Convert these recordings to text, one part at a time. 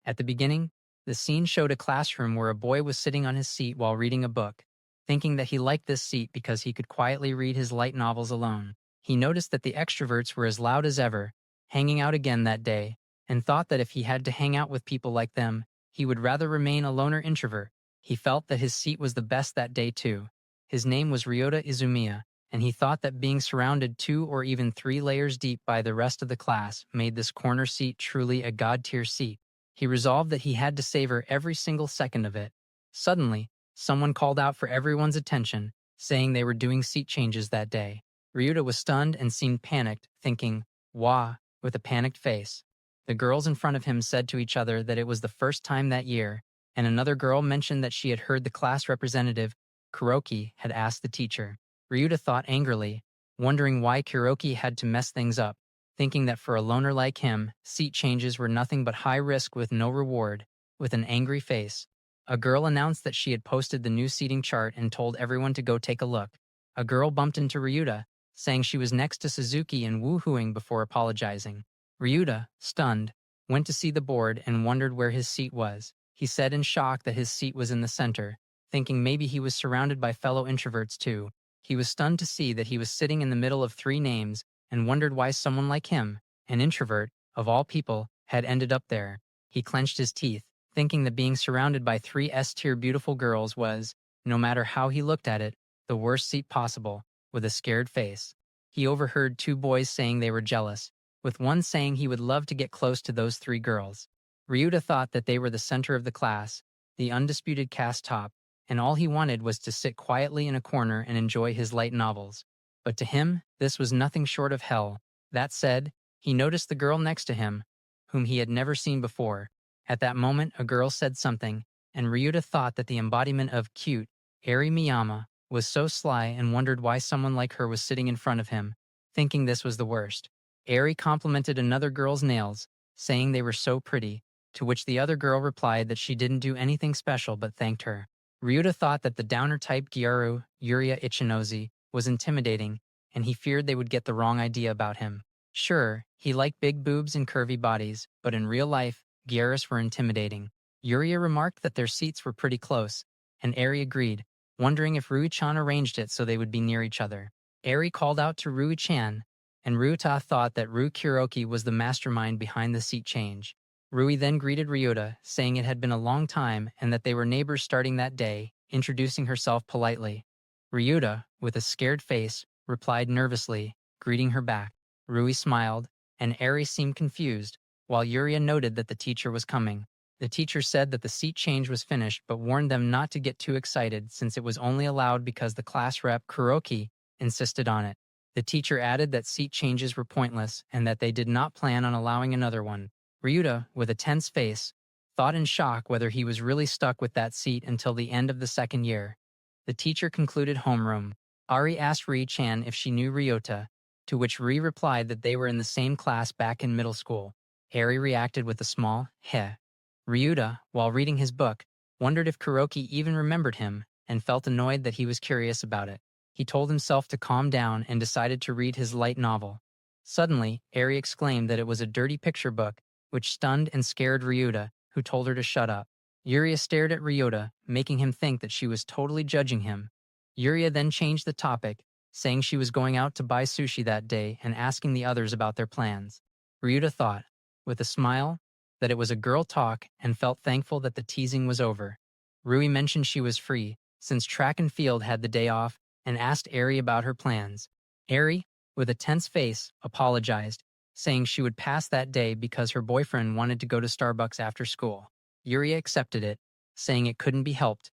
At the beginning, the scene showed a classroom where a boy was sitting on his seat while reading a book, thinking that he liked this seat because he could quietly read his light novels alone. He noticed that the extroverts were as loud as ever, hanging out again that day, and thought that if he had to hang out with people like them, he would rather remain a loner introvert. He felt that his seat was the best that day too. His name was Ryota Izumiya, and he thought that being surrounded 2 or even 3 layers deep by the rest of the class made this corner seat truly a god-tier seat. He resolved that he had to savor every single second of it. Suddenly, someone called out for everyone's attention, saying they were doing seat changes that day. Ryuta was stunned and seemed panicked, thinking, "Wah," with a panicked face. The girls in front of him said to each other that it was the first time that year, and another girl mentioned that she had heard the class representative, Kuroki, had asked the teacher. Ryuta thought angrily, wondering why Kuroki had to mess things up, thinking that for a loner like him, seat changes were nothing but high risk with no reward. With an angry face, a girl announced that she had posted the new seating chart and told everyone to go take a look. A girl bumped into Ryuta, saying she was next to Suzuki and woohooing before apologizing. Ryuta, stunned, went to see the board and wondered where his seat was. He said in shock that his seat was in the center, thinking maybe he was surrounded by fellow introverts too. He was stunned to see that he was sitting in the middle of 3 names and wondered why someone like him, an introvert, of all people, had ended up there. He clenched his teeth, thinking that being surrounded by 3 S-tier beautiful girls was, no matter how he looked at it, the worst seat possible. With a scared face, he overheard 2 boys saying they were jealous, with one saying he would love to get close to those 3 girls. Ryuta thought that they were the center of the class, the undisputed cast top, and all he wanted was to sit quietly in a corner and enjoy his light novels. But to him, this was nothing short of hell. That said, he noticed the girl next to him, whom he had never seen before. At that moment, a girl said something, and Ryuta thought that the embodiment of cute, Eri Miyama, was so sly and wondered why someone like her was sitting in front of him, thinking this was the worst. Eri complimented another girl's nails, saying they were so pretty, to which the other girl replied that she didn't do anything special but thanked her. Ryuta thought that the downer-type Gyaru, Yuria Ichinozi, was intimidating, and he feared they would get the wrong idea about him. Sure, he liked big boobs and curvy bodies, but in real life, Gyarus were intimidating. Yuria remarked that their seats were pretty close, and Eri agreed, wondering if Rui-chan arranged it so they would be near each other. Eri called out to Rui-chan, and Ryuta thought that Rui Kuroki was the mastermind behind the seat change. Rui then greeted Ryuta, saying it had been a long time and that they were neighbors starting that day, introducing herself politely. Ryuta, with a scared face, replied nervously, greeting her back. Rui smiled, and Eri seemed confused, while Yuria noted that the teacher was coming. The teacher said that the seat change was finished but warned them not to get too excited since it was only allowed because the class rep, Kuroki, insisted on it. The teacher added that seat changes were pointless and that they did not plan on allowing another one. Ryuta, with a tense face, thought in shock whether he was really stuck with that seat until the end of the second year. The teacher concluded homeroom. Ari asked Ri-chan if she knew Ryota, to which Ri replied that they were in the same class back in middle school. Ari reacted with a small, heh. Ryuta, while reading his book, wondered if Kuroki even remembered him and felt annoyed that he was curious about it. He told himself to calm down and decided to read his light novel. Suddenly, Ari exclaimed that it was a dirty picture book, which stunned and scared Ryuta, who told her to shut up. Yuria stared at Ryuta, making him think that she was totally judging him. Yuria then changed the topic, saying she was going out to buy sushi that day and asking the others about their plans. Ryuta thought, with a smile, that it was a girl talk and felt thankful that the teasing was over. Rui mentioned she was free, since track and field had the day off, and asked Eri about her plans. Eri, with a tense face, apologized, saying she would pass that day because her boyfriend wanted to go to Starbucks after school. Yuria accepted it, saying it couldn't be helped,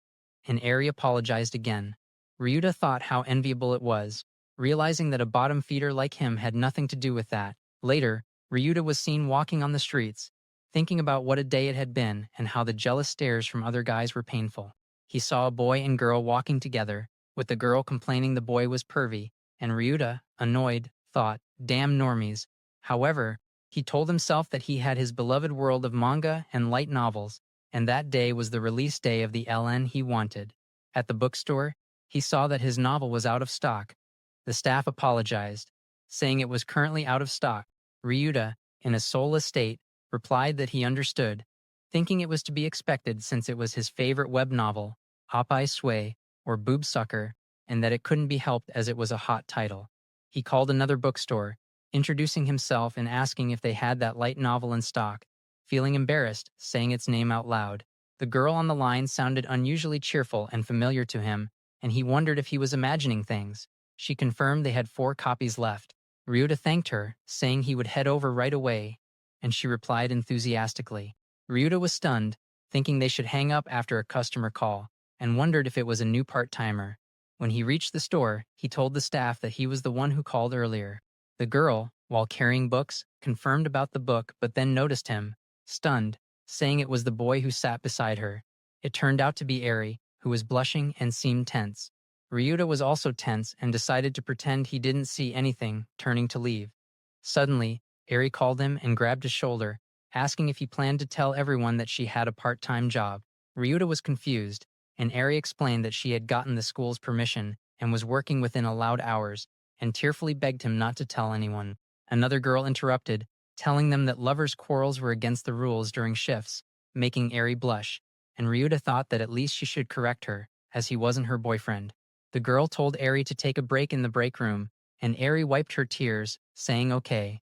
and Eri apologized again. Ryuta thought how enviable it was, realizing that a bottom feeder like him had nothing to do with that. Later, Ryuta was seen walking on the streets, thinking about what a day it had been and how the jealous stares from other guys were painful. He saw a boy and girl walking together, with the girl complaining the boy was pervy, and Ryuta, annoyed, thought, damn normies. However, he told himself that he had his beloved world of manga and light novels, and that day was the release day of the LN he wanted. At the bookstore, he saw that his novel was out of stock. The staff apologized, saying it was currently out of stock. Ryuta, in a soulless state, replied that he understood, thinking it was to be expected since it was his favorite web novel, Popeye Sway, or Boob Sucker, and that it couldn't be helped as it was a hot title. He called another bookstore, introducing himself and asking if they had that light novel in stock, feeling embarrassed, saying its name out loud. The girl on the line sounded unusually cheerful and familiar to him, and he wondered if he was imagining things. She confirmed they had 4 copies left. Ryuta thanked her, saying he would head over right away, and she replied enthusiastically. Ryuta was stunned, thinking they should hang up after a customer call, and wondered if it was a new part-timer. When he reached the store, he told the staff that he was the one who called earlier. The girl, while carrying books, confirmed about the book but then noticed him, stunned, saying it was the boy who sat beside her. It turned out to be Eri, who was blushing and seemed tense. Ryuta was also tense and decided to pretend he didn't see anything, turning to leave. Suddenly, Eri called him and grabbed his shoulder, asking if he planned to tell everyone that she had a part-time job. Ryuta was confused, and Eri explained that she had gotten the school's permission and was working within allowed hours, and tearfully begged him not to tell anyone. Another girl interrupted, telling them that lovers' quarrels were against the rules during shifts, making Eri blush, and Ryuta thought that at least she should correct her, as he wasn't her boyfriend. The girl told Eri to take a break in the break room, and Eri wiped her tears, saying okay.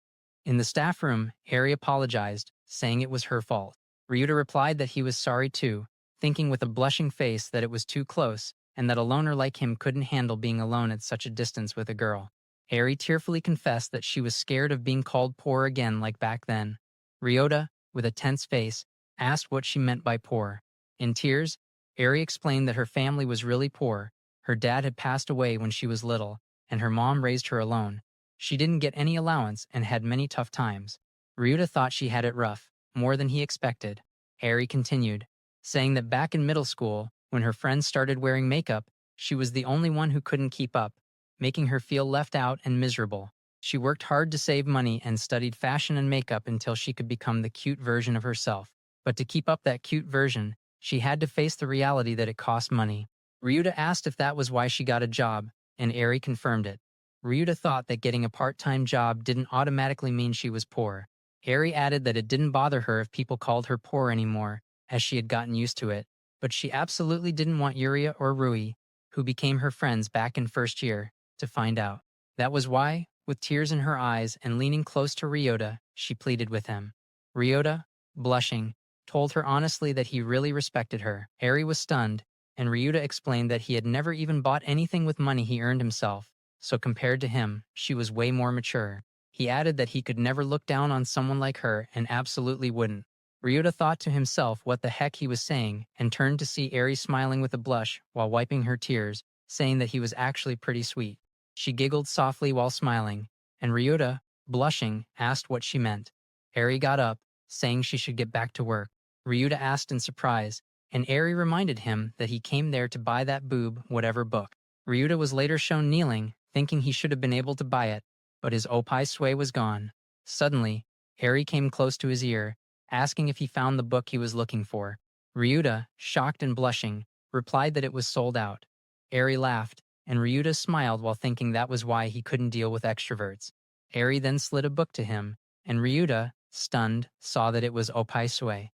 In the staff room, Eri apologized, saying it was her fault. Ryuta replied that he was sorry too, thinking with a blushing face that it was too close, and that a loner like him couldn't handle being alone at such a distance with a girl. Eri tearfully confessed that she was scared of being called poor again like back then. Ryota, with a tense face, asked what she meant by poor. In tears, Eri explained that her family was really poor. Her dad had passed away when she was little, and her mom raised her alone. She didn't get any allowance and had many tough times. Ryuta thought she had it rough, more than he expected. Eri continued, saying that back in middle school, when her friends started wearing makeup, she was the only one who couldn't keep up, making her feel left out and miserable. She worked hard to save money and studied fashion and makeup until she could become the cute version of herself. But to keep up that cute version, she had to face the reality that it cost money. Ryuta asked if that was why she got a job, and Eri confirmed it. Ryuta thought that getting a part-time job didn't automatically mean she was poor. Eri added that it didn't bother her if people called her poor anymore, as she had gotten used to it, but she absolutely didn't want Yuria or Rui, who became her friends back in first year, to find out. That was why, with tears in her eyes and leaning close to Ryota, she pleaded with him. Ryota, blushing, told her honestly that he really respected her. Eri was stunned, and Ryuta explained that he had never even bought anything with money he earned himself, so compared to him, she was way more mature. He added that he could never look down on someone like her and absolutely wouldn't. Ryuta thought to himself what the heck he was saying and turned to see Eri smiling with a blush while wiping her tears, saying that he was actually pretty sweet. She giggled softly while smiling, and Ryuta, blushing, asked what she meant. Eri got up, saying she should get back to work. Ryuta asked in surprise, and Eri reminded him that he came there to buy that boob, whatever book. Ryuta was later shown kneeling, thinking he should have been able to buy it, but his opie sway was gone. Suddenly, Eri came close to his ear, asking if he found the book he was looking for. Ryuta, shocked and blushing, replied that it was sold out. Eri laughed, and Ryuta smiled while thinking that was why he couldn't deal with extroverts. Eri then slid a book to him, and Ryuta, stunned, saw that it was opie sway.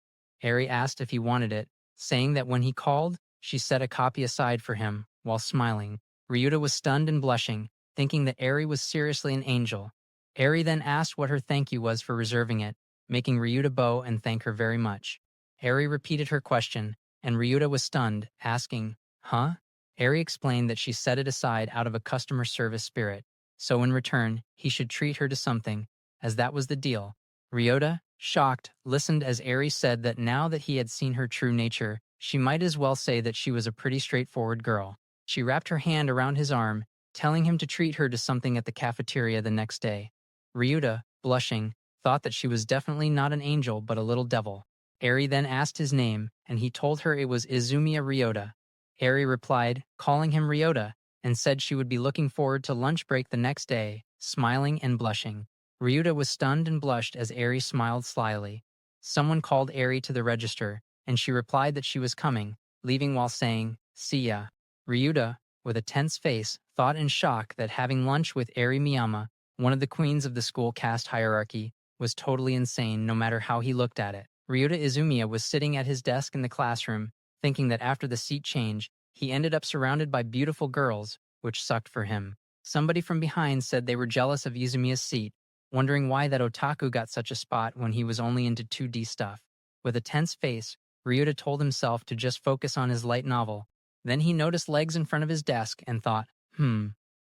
Eri asked if he wanted it, saying that when he called, she set a copy aside for him, while smiling. Ryuta was stunned and blushing, thinking that Eri was seriously an angel. Eri then asked what her thank you was for reserving it, making Ryuta bow and thank her very much. Eri repeated her question, and Ryuta was stunned, asking, "Huh?" Eri explained that she set it aside out of a customer service spirit, so in return, he should treat her to something, as that was the deal. Ryota, shocked, listened as Eri said that now that he had seen her true nature, she might as well say that she was a pretty straightforward girl. She wrapped her hand around his arm, telling him to treat her to something at the cafeteria the next day. Ryuta, blushing, thought that she was definitely not an angel but a little devil. Eri then asked his name, and he told her it was Izumiya Ryota. Eri replied, calling him Ryota, and said she would be looking forward to lunch break the next day, smiling and blushing. Ryuta was stunned and blushed as Eri smiled slyly. Someone called Eri to the register, and she replied that she was coming, leaving while saying, "See ya." Ryuta, with a tense face, thought in shock that having lunch with Eri Miyama, one of the queens of the school caste hierarchy, was totally insane no matter how he looked at it. Ryota Izumiya was sitting at his desk in the classroom, thinking that after the seat change, he ended up surrounded by beautiful girls, which sucked for him. Somebody from behind said they were jealous of Izumiya's seat, wondering why that otaku got such a spot when he was only into 2D stuff. With a tense face, Ryota told himself to just focus on his light novel. Then he noticed legs in front of his desk and thought,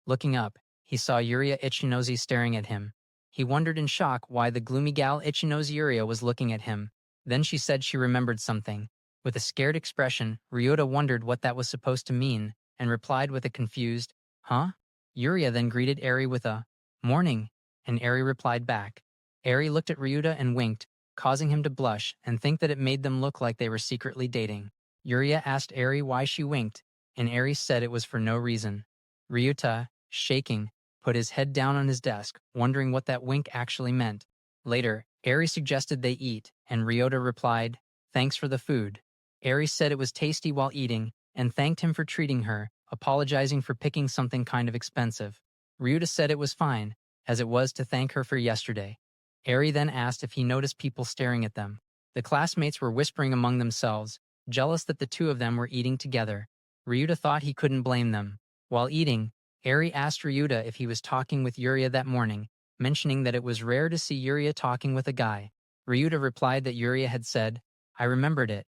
Looking up, he saw Yuria Ichinozi staring at him. He wondered in shock why the gloomy gal Ichinozi Yuria was looking at him. Then she said she remembered something. With a scared expression, Ryota wondered what that was supposed to mean, and replied with a confused, huh? Yuria then greeted Eri with a, morning, and Eri replied back. Eri looked at Ryota and winked, causing him to blush and think that it made them look like they were secretly dating. Yuria asked Eri why she winked, and Eri said it was for no reason. Ryota, shaking, put his head down on his desk, wondering what that wink actually meant. Later, Eri suggested they eat, and Ryota replied, thanks for the food. Eri said it was tasty while eating, and thanked him for treating her, apologizing for picking something kind of expensive. Ryota said it was fine, as it was to thank her for yesterday. Eri then asked if he noticed people staring at them. The classmates were whispering among themselves, jealous that the two of them were eating together. Ryota thought he couldn't blame them. While eating, Eri asked Ryuta if he was talking with Yuria that morning, mentioning that it was rare to see Yuria talking with a guy. Ryuta replied that Yuria had said, I remembered it.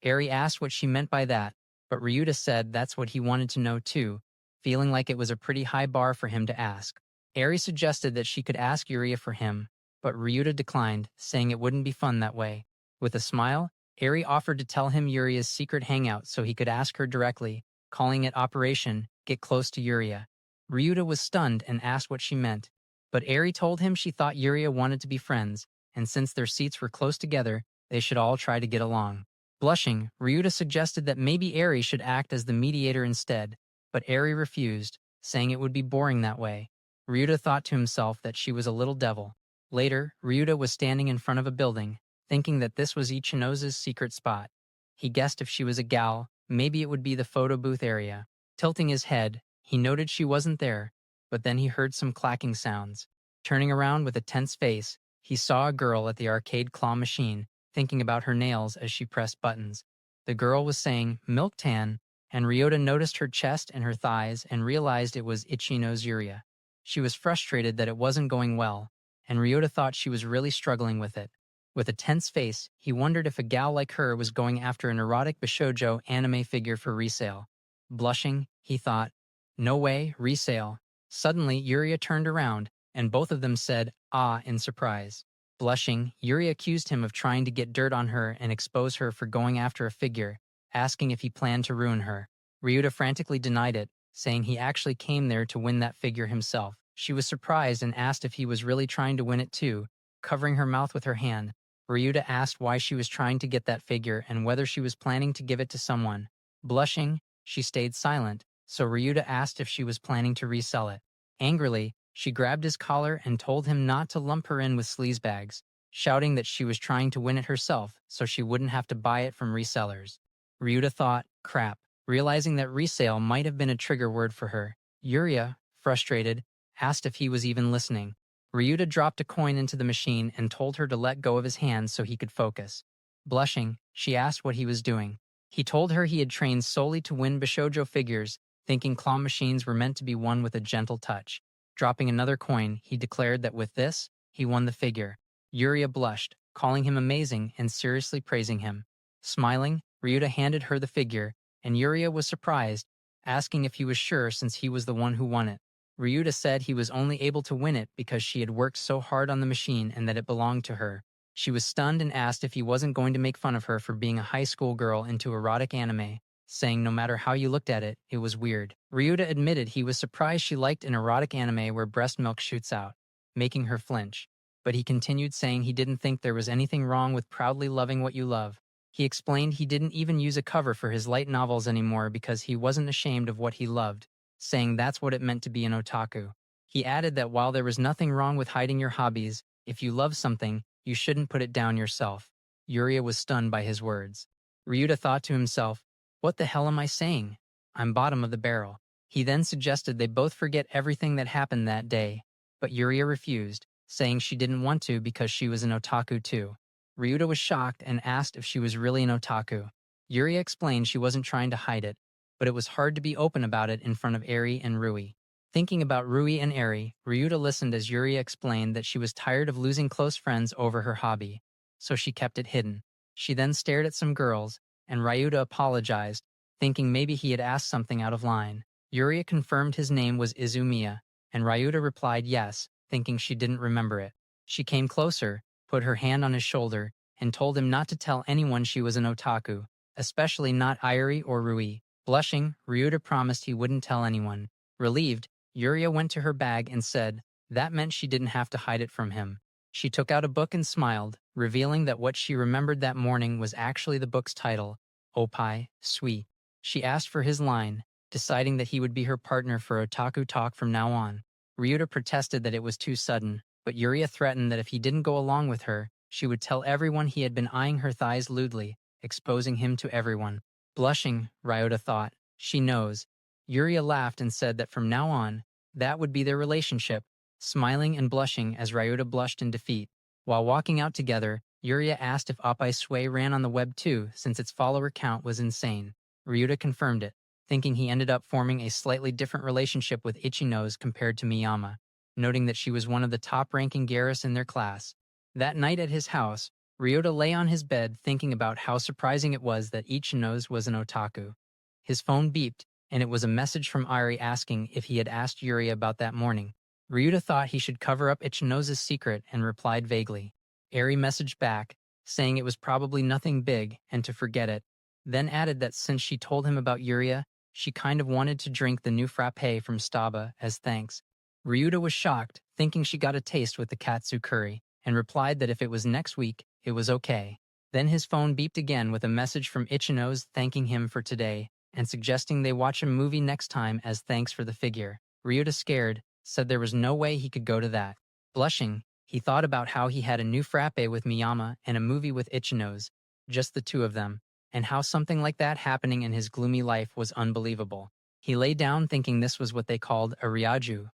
Eri asked what she meant by that, but Ryuta said that's what he wanted to know too, feeling like it was a pretty high bar for him to ask. Eri suggested that she could ask Yuria for him, but Ryuta declined, saying it wouldn't be fun that way. With a smile, Eri offered to tell him Yuria's secret hangout so he could ask her directly, calling it Operation Get Close to Yuria. Ryuta was stunned and asked what she meant, but Eri told him she thought Yuria wanted to be friends, and since their seats were close together, they should all try to get along. Blushing, Ryuta suggested that maybe Eri should act as the mediator instead, but Eri refused, saying it would be boring that way. Ryuta thought to himself that she was a little devil. Later, Ryuta was standing in front of a building, thinking that this was Ichinose's secret spot. He guessed if she was a gal, maybe it would be the photo booth area. Tilting his head, he noted she wasn't there, but then he heard some clacking sounds. Turning around with a tense face, he saw a girl at the arcade claw machine, thinking about her nails as she pressed buttons. The girl was saying, milk tan, and Ryota noticed her chest and her thighs and realized it was Ichino's Yuria. She was frustrated that it wasn't going well, and Ryota thought she was really struggling with it. With a tense face, he wondered if a gal like her was going after an erotic bishoujo anime figure for resale. Blushing, he thought, no way, resale. Suddenly, Yuria turned around, and both of them said, ah, in surprise. Blushing, Yuria accused him of trying to get dirt on her and expose her for going after a figure, asking if he planned to ruin her. Ryuta frantically denied it, saying he actually came there to win that figure himself. She was surprised and asked if he was really trying to win it too, covering her mouth with her hand. Ryuta asked why she was trying to get that figure and whether she was planning to give it to someone. Blushing, she stayed silent, so Ryuta asked if she was planning to resell it. Angrily, she grabbed his collar and told him not to lump her in with sleazebags, shouting that she was trying to win it herself so she wouldn't have to buy it from resellers. Ryuta thought, crap, realizing that resale might have been a trigger word for her. Yuria, frustrated, asked if he was even listening. Ryuta dropped a coin into the machine and told her to let go of his hands so he could focus. Blushing, she asked what he was doing. He told her he had trained solely to win bishoujo figures, thinking claw machines were meant to be won with a gentle touch. Dropping another coin, he declared that with this, he won the figure. Yuria blushed, calling him amazing and seriously praising him. Smiling, Ryuta handed her the figure, and Yuria was surprised, asking if he was sure since he was the one who won it. Ryuta said he was only able to win it because she had worked so hard on the machine and that it belonged to her. She was stunned and asked if he wasn't going to make fun of her for being a high school girl into erotic anime, saying no matter how you looked at it, it was weird. Ryuta admitted he was surprised she liked an erotic anime where breast milk shoots out, making her flinch. But he continued saying he didn't think there was anything wrong with proudly loving what you love. He explained he didn't even use a cover for his light novels anymore because he wasn't ashamed of what he loved, saying that's what it meant to be an otaku. He added that while there was nothing wrong with hiding your hobbies, if you love something, you shouldn't put it down yourself. Yuria was stunned by his words. Ryuta thought to himself, what the hell am I saying? I'm bottom of the barrel. He then suggested they both forget everything that happened that day, but Yuria refused, saying she didn't want to because she was an otaku too. Ryuta was shocked and asked if she was really an otaku. Yuri explained she wasn't trying to hide it, but it was hard to be open about it in front of Eri and Rui. Thinking about Rui and Eri, Ryuta listened as Yuri explained that she was tired of losing close friends over her hobby, so she kept it hidden. She then stared at some girls, and Ryuta apologized, thinking maybe he had asked something out of line. Yuri confirmed his name was Izumiya, and Ryuta replied yes, thinking she didn't remember it. She came closer, put her hand on his shoulder, and told him not to tell anyone she was an otaku, especially not Irie or Rui. Blushing, Ryuta promised he wouldn't tell anyone. Relieved, Yuria went to her bag and said that meant she didn't have to hide it from him. She took out a book and smiled, revealing that what she remembered that morning was actually the book's title, Opai, Sui. She asked for his line, deciding that he would be her partner for otaku talk from now on. Ryuta protested that it was too sudden, but Yuria threatened that if he didn't go along with her, she would tell everyone he had been eyeing her thighs lewdly, exposing him to everyone. Blushing, Ryota thought, she knows. Yuria laughed and said that from now on, that would be their relationship, smiling and blushing as Ryota blushed in defeat. While walking out together, Yuria asked if Oppai Sui ran on the web too, since its follower count was insane. Ryuta confirmed it, thinking he ended up forming a slightly different relationship with Ichinose compared to Miyama, noting that she was one of the top-ranking Garrus in their class. That night at his house, Ryota lay on his bed thinking about how surprising it was that Ichinose was an otaku. His phone beeped, and it was a message from Ari asking if he had asked Yuri about that morning. Ryuta thought he should cover up Ichinose's secret and replied vaguely. Ari messaged back, saying it was probably nothing big and to forget it, then added that since she told him about Yuria, she kind of wanted to drink the new frappe from Staba as thanks. Ryuta was shocked, thinking she got a taste with the katsu curry, and replied that if it was next week, it was okay. Then his phone beeped again with a message from Ichinose thanking him for today, and suggesting they watch a movie next time as thanks for the figure. Ryuta, scared, said there was no way he could go to that. Blushing, he thought about how he had a new frappe with Miyama and a movie with Ichinose, just the two of them, and how something like that happening in his gloomy life was unbelievable. He lay down thinking this was what they called a ryaju.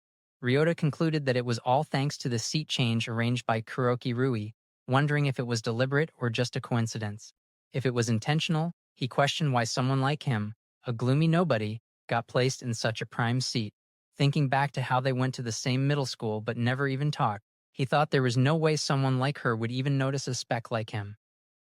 Ryota concluded that it was all thanks to the seat change arranged by Kuroki Rui, wondering if it was deliberate or just a coincidence. If it was intentional, he questioned why someone like him, a gloomy nobody, got placed in such a prime seat. Thinking back to how they went to the same middle school but never even talked, he thought there was no way someone like her would even notice a speck like him.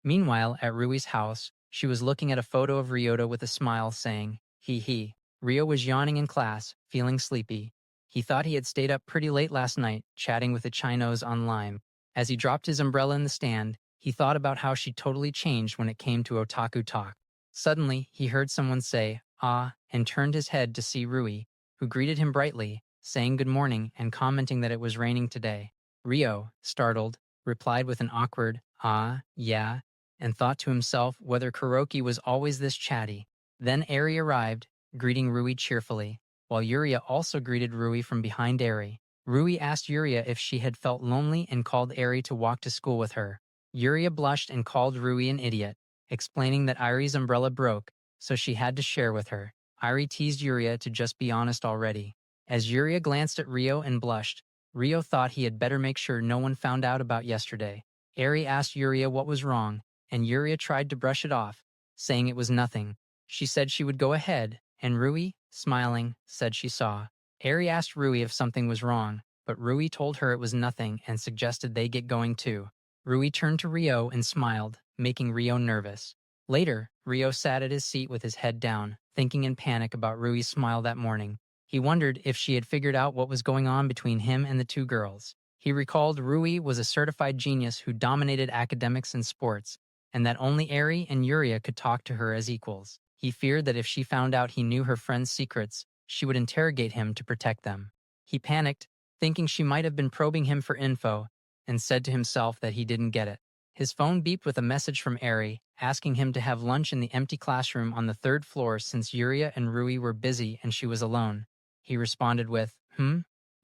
Meanwhile, at Rui's house, she was looking at a photo of Ryota with a smile saying, hee hee. Rio was yawning in class, feeling sleepy. He thought he had stayed up pretty late last night, chatting with the Chinos on Lime. As he dropped his umbrella in the stand, he thought about how she totally changed when it came to otaku talk. Suddenly, he heard someone say, ah, and turned his head to see Rui, who greeted him brightly, saying good morning and commenting that it was raining today. Rio, startled, replied with an awkward, ah, yeah, and thought to himself whether Kuroki was always this chatty. Then Eri arrived, greeting Rui cheerfully, while Yuria also greeted Rui from behind Eri. Rui asked Yuria if she had felt lonely and called Eri to walk to school with her. Yuria blushed and called Rui an idiot, explaining that Ari's umbrella broke, so she had to share with her. Ari teased Yuria to just be honest already. As Yuria glanced at Rio and blushed, Rio thought he had better make sure no one found out about yesterday. Eri asked Yuria what was wrong, and Yuria tried to brush it off, saying it was nothing. She said she would go ahead, and Rui, smiling, said she saw. Eri asked Rui if something was wrong, but Rui told her it was nothing and suggested they get going too. Rui turned to Rio and smiled, making Rio nervous. Later, Rio sat at his seat with his head down, thinking in panic about Rui's smile that morning. He wondered if she had figured out what was going on between him and the two girls. He recalled Rui was a certified genius who dominated academics and sports, and that only Eri and Yuria could talk to her as equals. He feared that if she found out he knew her friend's secrets, she would interrogate him to protect them. He panicked, thinking she might have been probing him for info, and said to himself that he didn't get it. His phone beeped with a message from Eri, asking him to have lunch in the empty classroom on the third floor since Yuria and Rui were busy and she was alone. He responded with,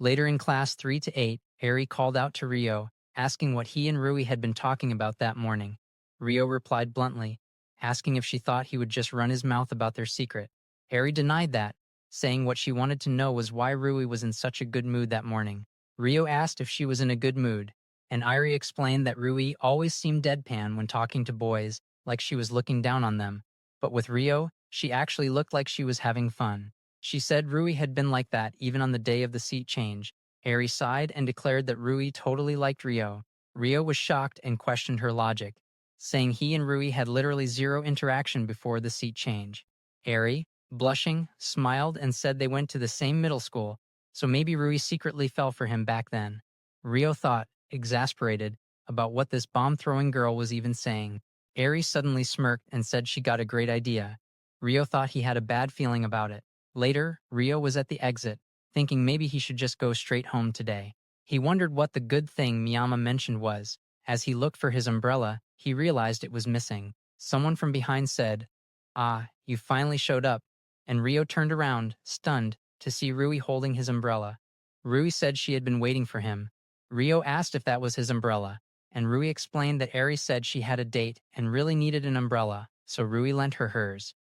Later in class 3 to 8, Eri called out to Rio, asking what he and Rui had been talking about that morning. Rio replied bluntly, asking if she thought he would just run his mouth about their secret. Eri denied that, saying what she wanted to know was why Rui was in such a good mood that morning. Rio asked if she was in a good mood, and Irie explained that Rui always seemed deadpan when talking to boys, like she was looking down on them. But with Rio, she actually looked like she was having fun. She said Rui had been like that even on the day of the seat change. Airi sighed and declared that Rui totally liked Rio. Rio was shocked and questioned her logic, saying he and Rui had literally zero interaction before the seat change. Airi, blushing, smiled and said they went to the same middle school, so maybe Rui secretly fell for him back then. Rio thought, exasperated, about what this bomb-throwing girl was even saying. Airi suddenly smirked and said she got a great idea. Rio thought he had a bad feeling about it. Later, Rio was at the exit, thinking maybe he should just go straight home today. He wondered what the good thing Miyama mentioned was. As he looked for his umbrella, he realized it was missing. Someone from behind said, "Ah, you finally showed up," and Rio turned around, stunned, to see Rui holding his umbrella. Rui said she had been waiting for him. Rio asked if that was his umbrella, and Rui explained that Eri said she had a date and really needed an umbrella, so Rui lent her hers.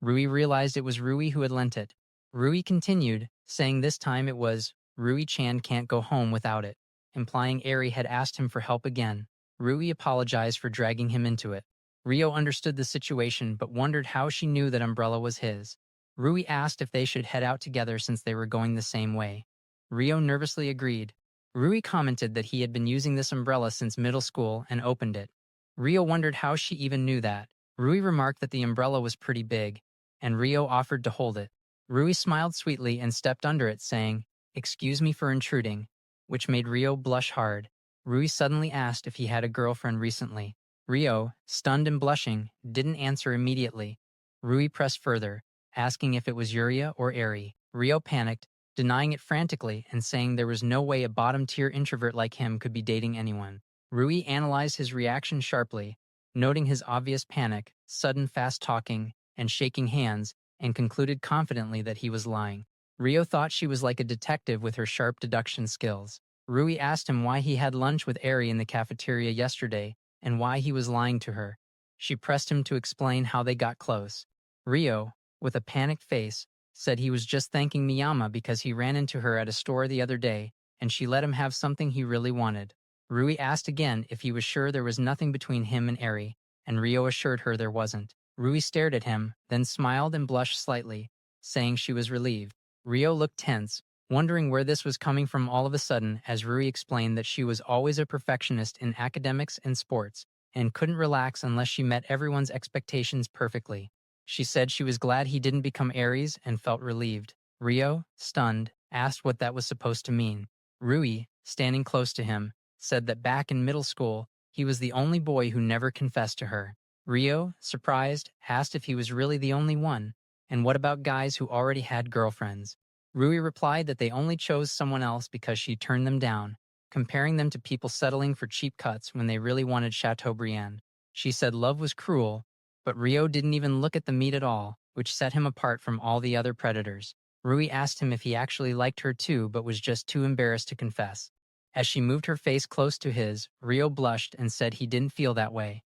Rui realized it was Rui who had lent it. Rui continued, saying this time it was, Rui-chan can't go home without it, implying Eri had asked him for help again. Rui apologized for dragging him into it. Rio understood the situation but wondered how she knew that umbrella was his. Rui asked if they should head out together since they were going the same way. Rio nervously agreed. Rui commented that he had been using this umbrella since middle school and opened it. Rio wondered how she even knew that. Rui remarked that the umbrella was pretty big, and Rio offered to hold it. Rui smiled sweetly and stepped under it, saying, "Excuse me for intruding," which made Rio blush hard. Rui suddenly asked if he had a girlfriend recently. Rio, stunned and blushing, didn't answer immediately. Rui pressed further, asking if it was Yuria or Eri. Rio panicked, denying it frantically and saying there was no way a bottom-tier introvert like him could be dating anyone. Rui analyzed his reaction sharply, noting his obvious panic, sudden fast talking, and shaking hands, and concluded confidently that he was lying. Rio thought she was like a detective with her sharp deduction skills. Rui asked him why he had lunch with Eri in the cafeteria yesterday and why he was lying to her. She pressed him to explain how they got close. Rio, with a panicked face, said he was just thanking Miyama because he ran into her at a store the other day and she let him have something he really wanted. Rui asked again if he was sure there was nothing between him and Eri, and Rio assured her there wasn't. Rui stared at him, then smiled and blushed slightly, saying she was relieved. Rio looked tense, wondering where this was coming from all of a sudden as Rui explained that she was always a perfectionist in academics and sports and couldn't relax unless she met everyone's expectations perfectly. She said she was glad he didn't become Aries and felt relieved. Rio, stunned, asked what that was supposed to mean. Rui, standing close to him, said that back in middle school, he was the only boy who never confessed to her. Rio, surprised, asked if he was really the only one, and what about guys who already had girlfriends? Rui replied that they only chose someone else because she turned them down, comparing them to people settling for cheap cuts when they really wanted Chateaubriand. She said love was cruel, but Rio didn't even look at the meat at all, which set him apart from all the other predators. Rui asked him if he actually liked her too but was just too embarrassed to confess. As she moved her face close to his, Rio blushed and said he didn't feel that way.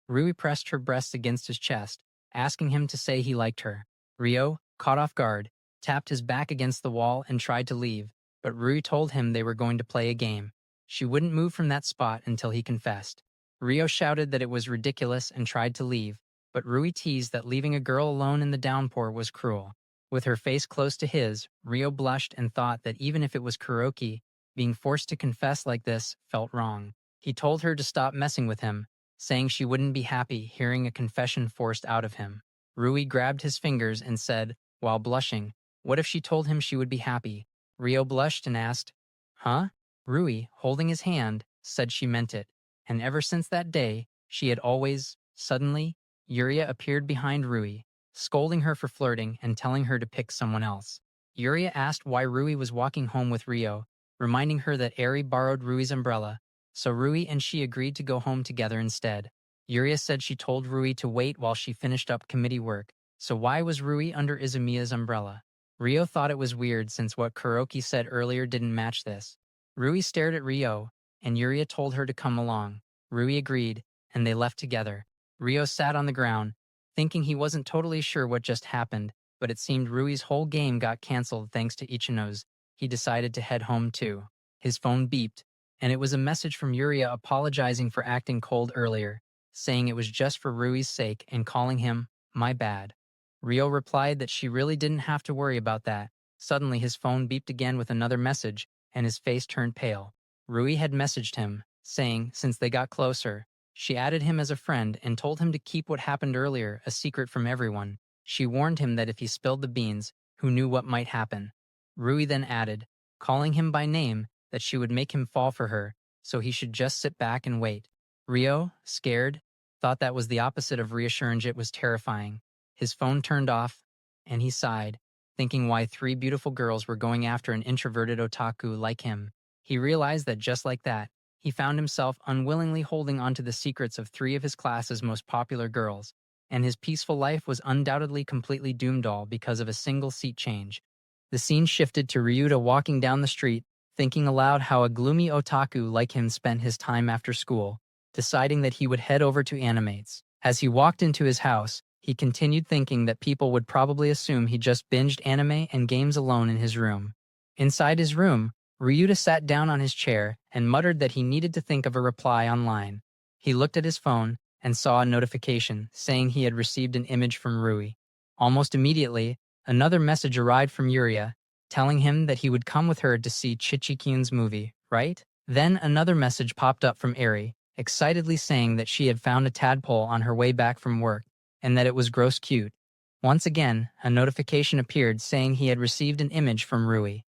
Rui pressed her breasts against his chest, asking him to say he liked her. Rio, caught off guard, tapped his back against the wall and tried to leave, but Rui told him they were going to play a game. She wouldn't move from that spot until he confessed. Rio shouted that it was ridiculous and tried to leave, but Rui teased that leaving a girl alone in the downpour was cruel. With her face close to his, Rio blushed and thought that even if it was Kuroki, being forced to confess like this felt wrong. He told her to stop messing with him, saying she wouldn't be happy hearing a confession forced out of him. Rui grabbed his fingers and said, while blushing, what if she told him she would be happy? Rio blushed and asked, "Huh?" Rui, holding his hand, said she meant it, and ever since that day, she had always, suddenly, Yuria appeared behind Rui, scolding her for flirting and telling her to pick someone else. Yuria asked why Rui was walking home with Rio, reminding her that Eri borrowed Rui's umbrella, so Rui and she agreed to go home together instead. Yuria said she told Rui to wait while she finished up committee work, so why was Rui under Izumiya's umbrella? Rio thought it was weird since what Kuroki said earlier didn't match this. Rui stared at Rio, and Yuria told her to come along. Rui agreed, and they left together. Rio sat on the ground, thinking he wasn't totally sure what just happened, but it seemed Rui's whole game got canceled thanks to Ichino's. He decided to head home too. His phone beeped, and it was a message from Yuria apologizing for acting cold earlier, saying it was just for Rui's sake and calling him, my bad. Rio replied that she really didn't have to worry about that. Suddenly his phone beeped again with another message, and his face turned pale. Rui had messaged him, saying, since they got closer, she added him as a friend and told him to keep what happened earlier a secret from everyone. She warned him that if he spilled the beans, who knew what might happen. Rui then added, calling him by name, that she would make him fall for her, so he should just sit back and wait. Rio, scared, thought that was the opposite of reassurance. It was terrifying. His phone turned off, and he sighed, thinking why three beautiful girls were going after an introverted otaku like him. He realized that just like that, he found himself unwillingly holding onto the secrets of three of his class's most popular girls, and his peaceful life was undoubtedly completely doomed all because of a single seat change. The scene shifted to Ryuta walking down the street, thinking aloud how a gloomy otaku like him spent his time after school, deciding that he would head over to Animates. As he walked into his house, he continued thinking that people would probably assume he just binged anime and games alone in his room. Inside his room, Ryuta sat down on his chair and muttered that he needed to think of a reply online. He looked at his phone and saw a notification saying he had received an image from Rui. Almost immediately, another message arrived from Yuria, telling him that he would come with her to see Chichikyun's movie, right? Then another message popped up from Eri, excitedly saying that she had found a tadpole on her way back from work, and that it was gross cute. Once again, a notification appeared saying he had received an image from Rui.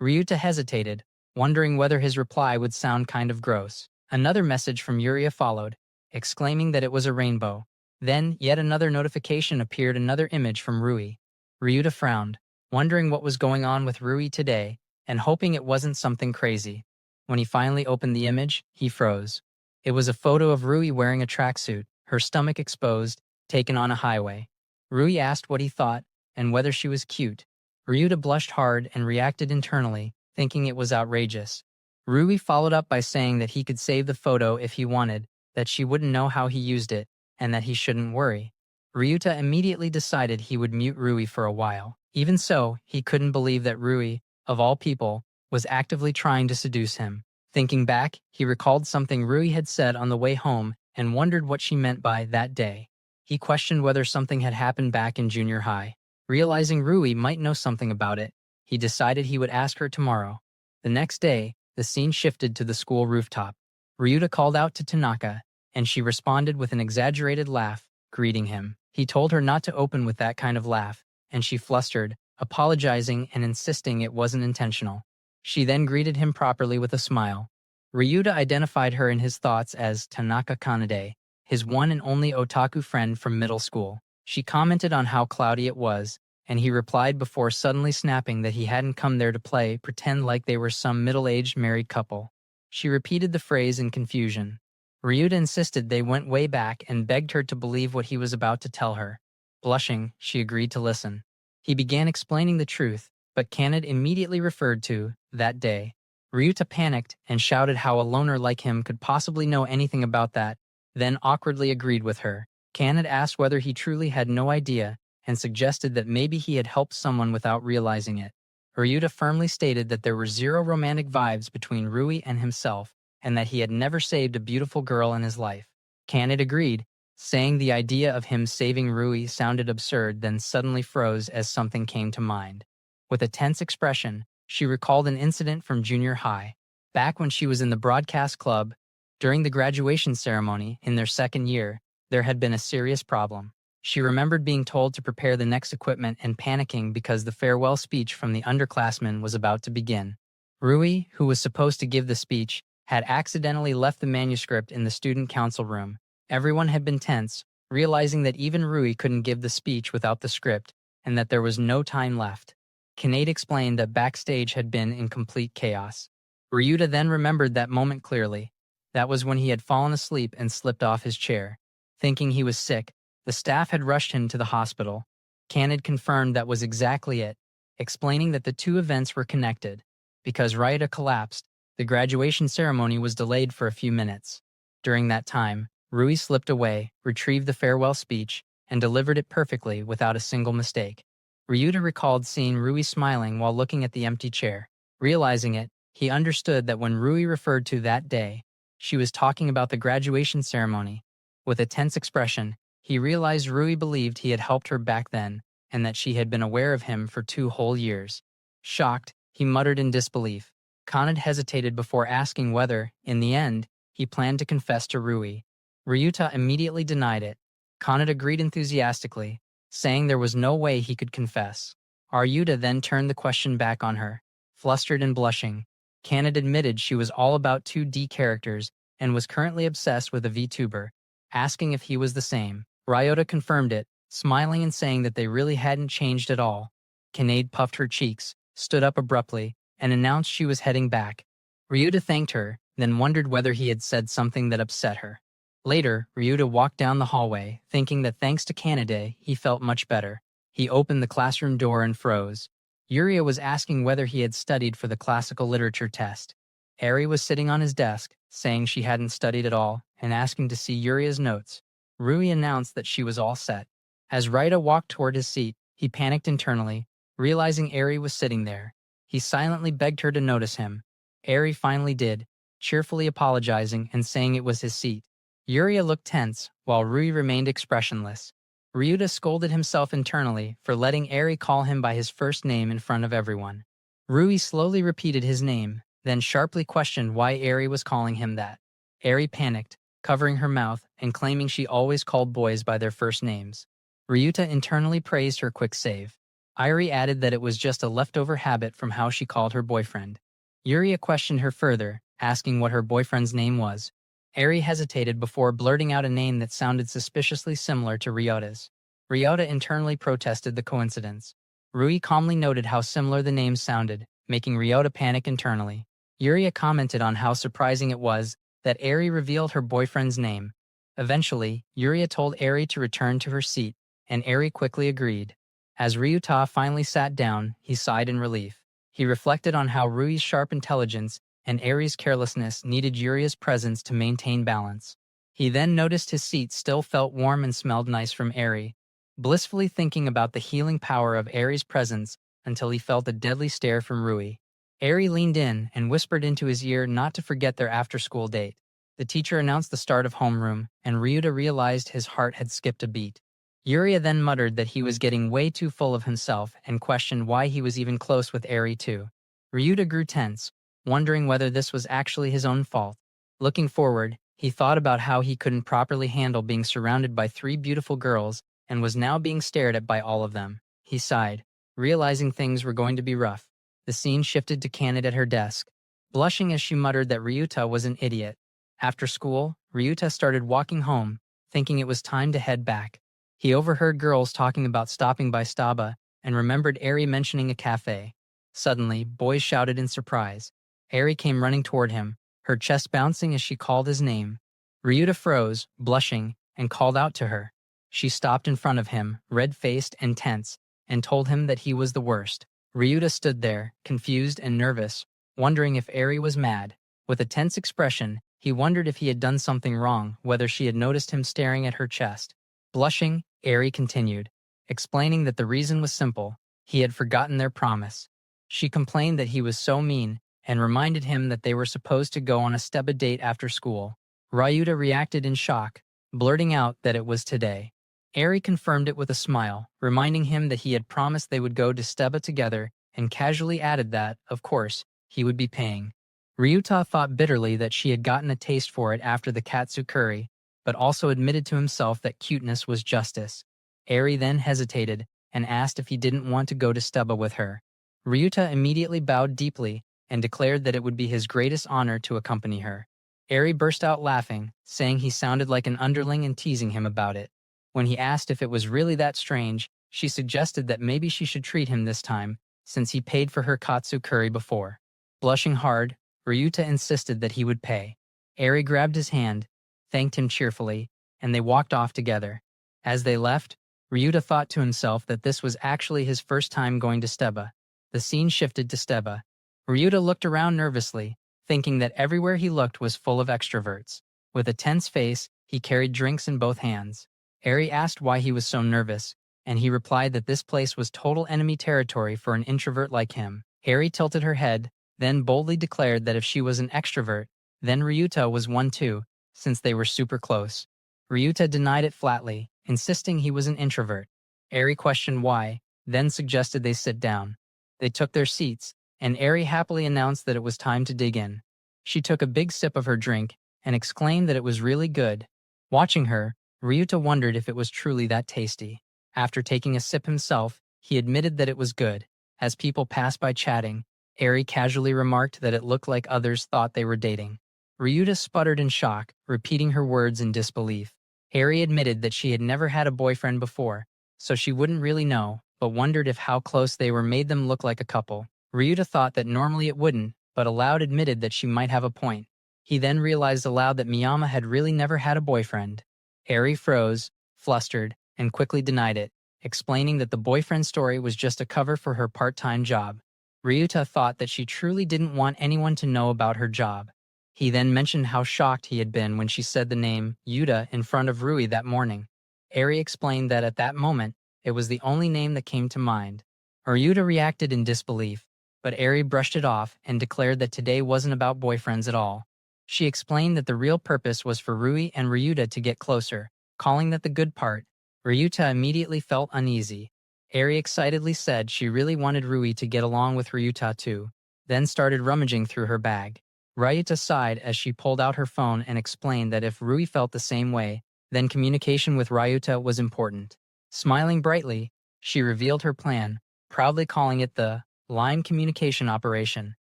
Ryuta hesitated, wondering whether his reply would sound kind of gross. Another message from Yuria followed, exclaiming that it was a rainbow. Then, yet another notification appeared, another image from Rui. Ryuta frowned, wondering what was going on with Rui today, and hoping it wasn't something crazy. When he finally opened the image, he froze. It was a photo of Rui wearing a tracksuit, her stomach exposed, taken on a highway. Rui asked what he thought, and whether she was cute. Ryuta blushed hard and reacted internally, thinking it was outrageous. Rui followed up by saying that he could save the photo if he wanted, that she wouldn't know how he used it, and that he shouldn't worry. Ryuta immediately decided he would mute Rui for a while. Even so, he couldn't believe that Rui, of all people, was actively trying to seduce him. Thinking back, he recalled something Rui had said on the way home and wondered what she meant by that day. He questioned whether something had happened back in junior high. Realizing Rui might know something about it, he decided he would ask her tomorrow. The next day, the scene shifted to the school rooftop. Ryuta called out to Tanaka, and she responded with an exaggerated laugh, greeting him. He told her not to open with that kind of laugh, and she flustered, apologizing and insisting it wasn't intentional. She then greeted him properly with a smile. Ryuta identified her in his thoughts as Tanaka Kanade, his one and only otaku friend from middle school. She commented on how cloudy it was, and he replied before suddenly snapping that he hadn't come there to play pretend like they were some middle-aged married couple. She repeated the phrase in confusion. Ryuta insisted they went way back and begged her to believe what he was about to tell her. Blushing, she agreed to listen. He began explaining the truth, but Kanade immediately referred to that day. Ryuta panicked and shouted how a loner like him could possibly know anything about that, then awkwardly agreed with her. Kanade asked whether he truly had no idea and suggested that maybe he had helped someone without realizing it. Ryuta firmly stated that there were zero romantic vibes between Rui and himself and that he had never saved a beautiful girl in his life. Kanade agreed, saying the idea of him saving Rui sounded absurd, then suddenly froze as something came to mind. With a tense expression, she recalled an incident from junior high. Back when she was in the broadcast club, during the graduation ceremony in their second year, there had been a serious problem. She remembered being told to prepare the next equipment and panicking because the farewell speech from the underclassmen was about to begin. Rui, who was supposed to give the speech, had accidentally left the manuscript in the student council room. Everyone had been tense, realizing that even Rui couldn't give the speech without the script, and that there was no time left. Kanade explained that backstage had been in complete chaos. Ryuta then remembered that moment clearly. That was when he had fallen asleep and slipped off his chair. Thinking he was sick, the staff had rushed him to the hospital. Kanade confirmed that was exactly it, explaining that the two events were connected. Because Ryuta collapsed, the graduation ceremony was delayed for a few minutes. During that time, Rui slipped away, retrieved the farewell speech, and delivered it perfectly without a single mistake. Ryuta recalled seeing Rui smiling while looking at the empty chair. Realizing it, He understood that when Rui referred to that day, she was talking about the graduation ceremony. With a tense expression, he realized Rui believed he had helped her back then and that she had been aware of him for 2 whole years. Shocked, he muttered in disbelief. Kaned hesitated before asking whether, in the end, he planned to confess to Rui. Ryuta immediately denied it. Kaned agreed enthusiastically, saying there was no way he could confess. Ryuta then turned the question back on her. Flustered and blushing, Kaned admitted she was all about 2D characters and was currently obsessed with a VTuber, asking if he was the same. Ryota confirmed it, smiling and saying that they really hadn't changed at all. Kanade puffed her cheeks, stood up abruptly, and announced she was heading back. Ryuta thanked her, then wondered whether he had said something that upset her. Later, Ryuta walked down the hallway, thinking that thanks to Kanade, he felt much better. He opened the classroom door and froze. Yuria was asking whether he had studied for the classical literature test. Eri was sitting on his desk, saying she hadn't studied at all, and asking to see Yuria's notes. Rui announced that she was all set. As Raita walked toward his seat, he panicked internally, realizing Eri was sitting there. He silently begged her to notice him. Eri finally did, cheerfully apologizing and saying it was his seat. Yuria looked tense, while Rui remained expressionless. Ryuta scolded himself internally for letting Eri call him by his first name in front of everyone. Rui slowly repeated his name, then sharply questioned why Eri was calling him that. Eri panicked, covering her mouth and claiming she always called boys by their first names. Ryuta internally praised her quick save. Irie added that it was just a leftover habit from how she called her boyfriend. Yuria questioned her further, asking what her boyfriend's name was. Eri hesitated before blurting out a name that sounded suspiciously similar to Ryota's. Ryota internally protested the coincidence. Rui calmly noted how similar the names sounded, making Ryota panic internally. Yuria commented on how surprising it was that Eri revealed her boyfriend's name. Eventually, Yuria told Eri to return to her seat, and Eri quickly agreed. As Ryuta finally sat down, he sighed in relief. He reflected on how Rui's sharp intelligence and Eri's carelessness needed Yuria's presence to maintain balance. He then noticed his seat still felt warm and smelled nice from Eri, blissfully thinking about the healing power of Eri's presence until he felt a deadly stare from Rui. Eri leaned in and whispered into his ear not to forget their after-school date. The teacher announced the start of homeroom, and Ryuta realized his heart had skipped a beat. Yuria then muttered that he was getting way too full of himself and questioned why he was even close with Eri too. Ryuta grew tense, wondering whether this was actually his own fault. Looking forward, he thought about how he couldn't properly handle being surrounded by 3 beautiful girls and was now being stared at by all of them. He sighed, realizing things were going to be rough. The scene shifted to Kaned at her desk, blushing as she muttered that Ryuta was an idiot. After school, Ryuta started walking home, thinking it was time to head back. He overheard girls talking about stopping by Staba and remembered Eri mentioning a cafe. Suddenly, boys shouted in surprise. Eri came running toward him, her chest bouncing as she called his name. Ryuta froze, blushing, and called out to her. She stopped in front of him, red-faced and tense, and told him that he was the worst. Ryuta stood there, confused and nervous, wondering if Eri was mad. With a tense expression, he wondered if he had done something wrong, whether she had noticed him staring at her chest. Blushing, Eri continued, explaining that the reason was simple. He had forgotten their promise. She complained that he was so mean, and reminded him that they were supposed to go on a Steba date after school. Ryuta reacted in shock, blurting out that it was today. Eri confirmed it with a smile, reminding him that he had promised they would go to Steba together, and casually added that, of course, he would be paying. Ryuta thought bitterly that she had gotten a taste for it after the katsu curry, but also admitted to himself that cuteness was justice. Eri then hesitated and asked if he didn't want to go to Steba with her. Ryuta immediately bowed deeply and declared that it would be his greatest honor to accompany her. Eri burst out laughing, saying he sounded like an underling and teasing him about it. When he asked if it was really that strange, she suggested that maybe she should treat him this time, since he paid for her katsu curry before. Blushing hard, Ryuta insisted that he would pay. Eri grabbed his hand, thanked him cheerfully, and they walked off together. As they left, Ryuta thought to himself that this was actually his first time going to Steba. The scene shifted to Steba. Ryuta looked around nervously, thinking that everywhere he looked was full of extroverts. With a tense face, he carried drinks in both hands. Eri asked why he was so nervous, and he replied that this place was total enemy territory for an introvert like him. Eri tilted her head, then boldly declared that if she was an extrovert, then Ryuta was one too, since they were super close. Ryuta denied it flatly, insisting he was an introvert. Eri questioned why, then suggested they sit down. They took their seats, and Eri happily announced that it was time to dig in. She took a big sip of her drink and exclaimed that it was really good. Watching her, Ryuta wondered if it was truly that tasty. After taking a sip himself, he admitted that it was good. As people passed by chatting, Eri casually remarked that it looked like others thought they were dating. Ryuta sputtered in shock, repeating her words in disbelief. Eri admitted that she had never had a boyfriend before, so she wouldn't really know, but wondered if how close they were made them look like a couple. Ryuta thought that normally it wouldn't, but aloud admitted that she might have a point. He then realized aloud that Miyama had really never had a boyfriend. Eri froze, flustered, and quickly denied it, explaining that the boyfriend story was just a cover for her part-time job. Ryuta thought that she truly didn't want anyone to know about her job. He then mentioned how shocked he had been when she said the name Yuta in front of Rui that morning. Eri explained that at that moment, it was the only name that came to mind. Ryuta reacted in disbelief, but Eri brushed it off and declared that today wasn't about boyfriends at all. She explained that the real purpose was for Rui and Ryuta to get closer, calling that the good part. Ryuta immediately felt uneasy. Eri excitedly said she really wanted Rui to get along with Ryuta too, then started rummaging through her bag. Ryuta sighed as she pulled out her phone and explained that if Rui felt the same way, then communication with Ryuta was important. Smiling brightly, she revealed her plan, proudly calling it the Lime Communication Operation.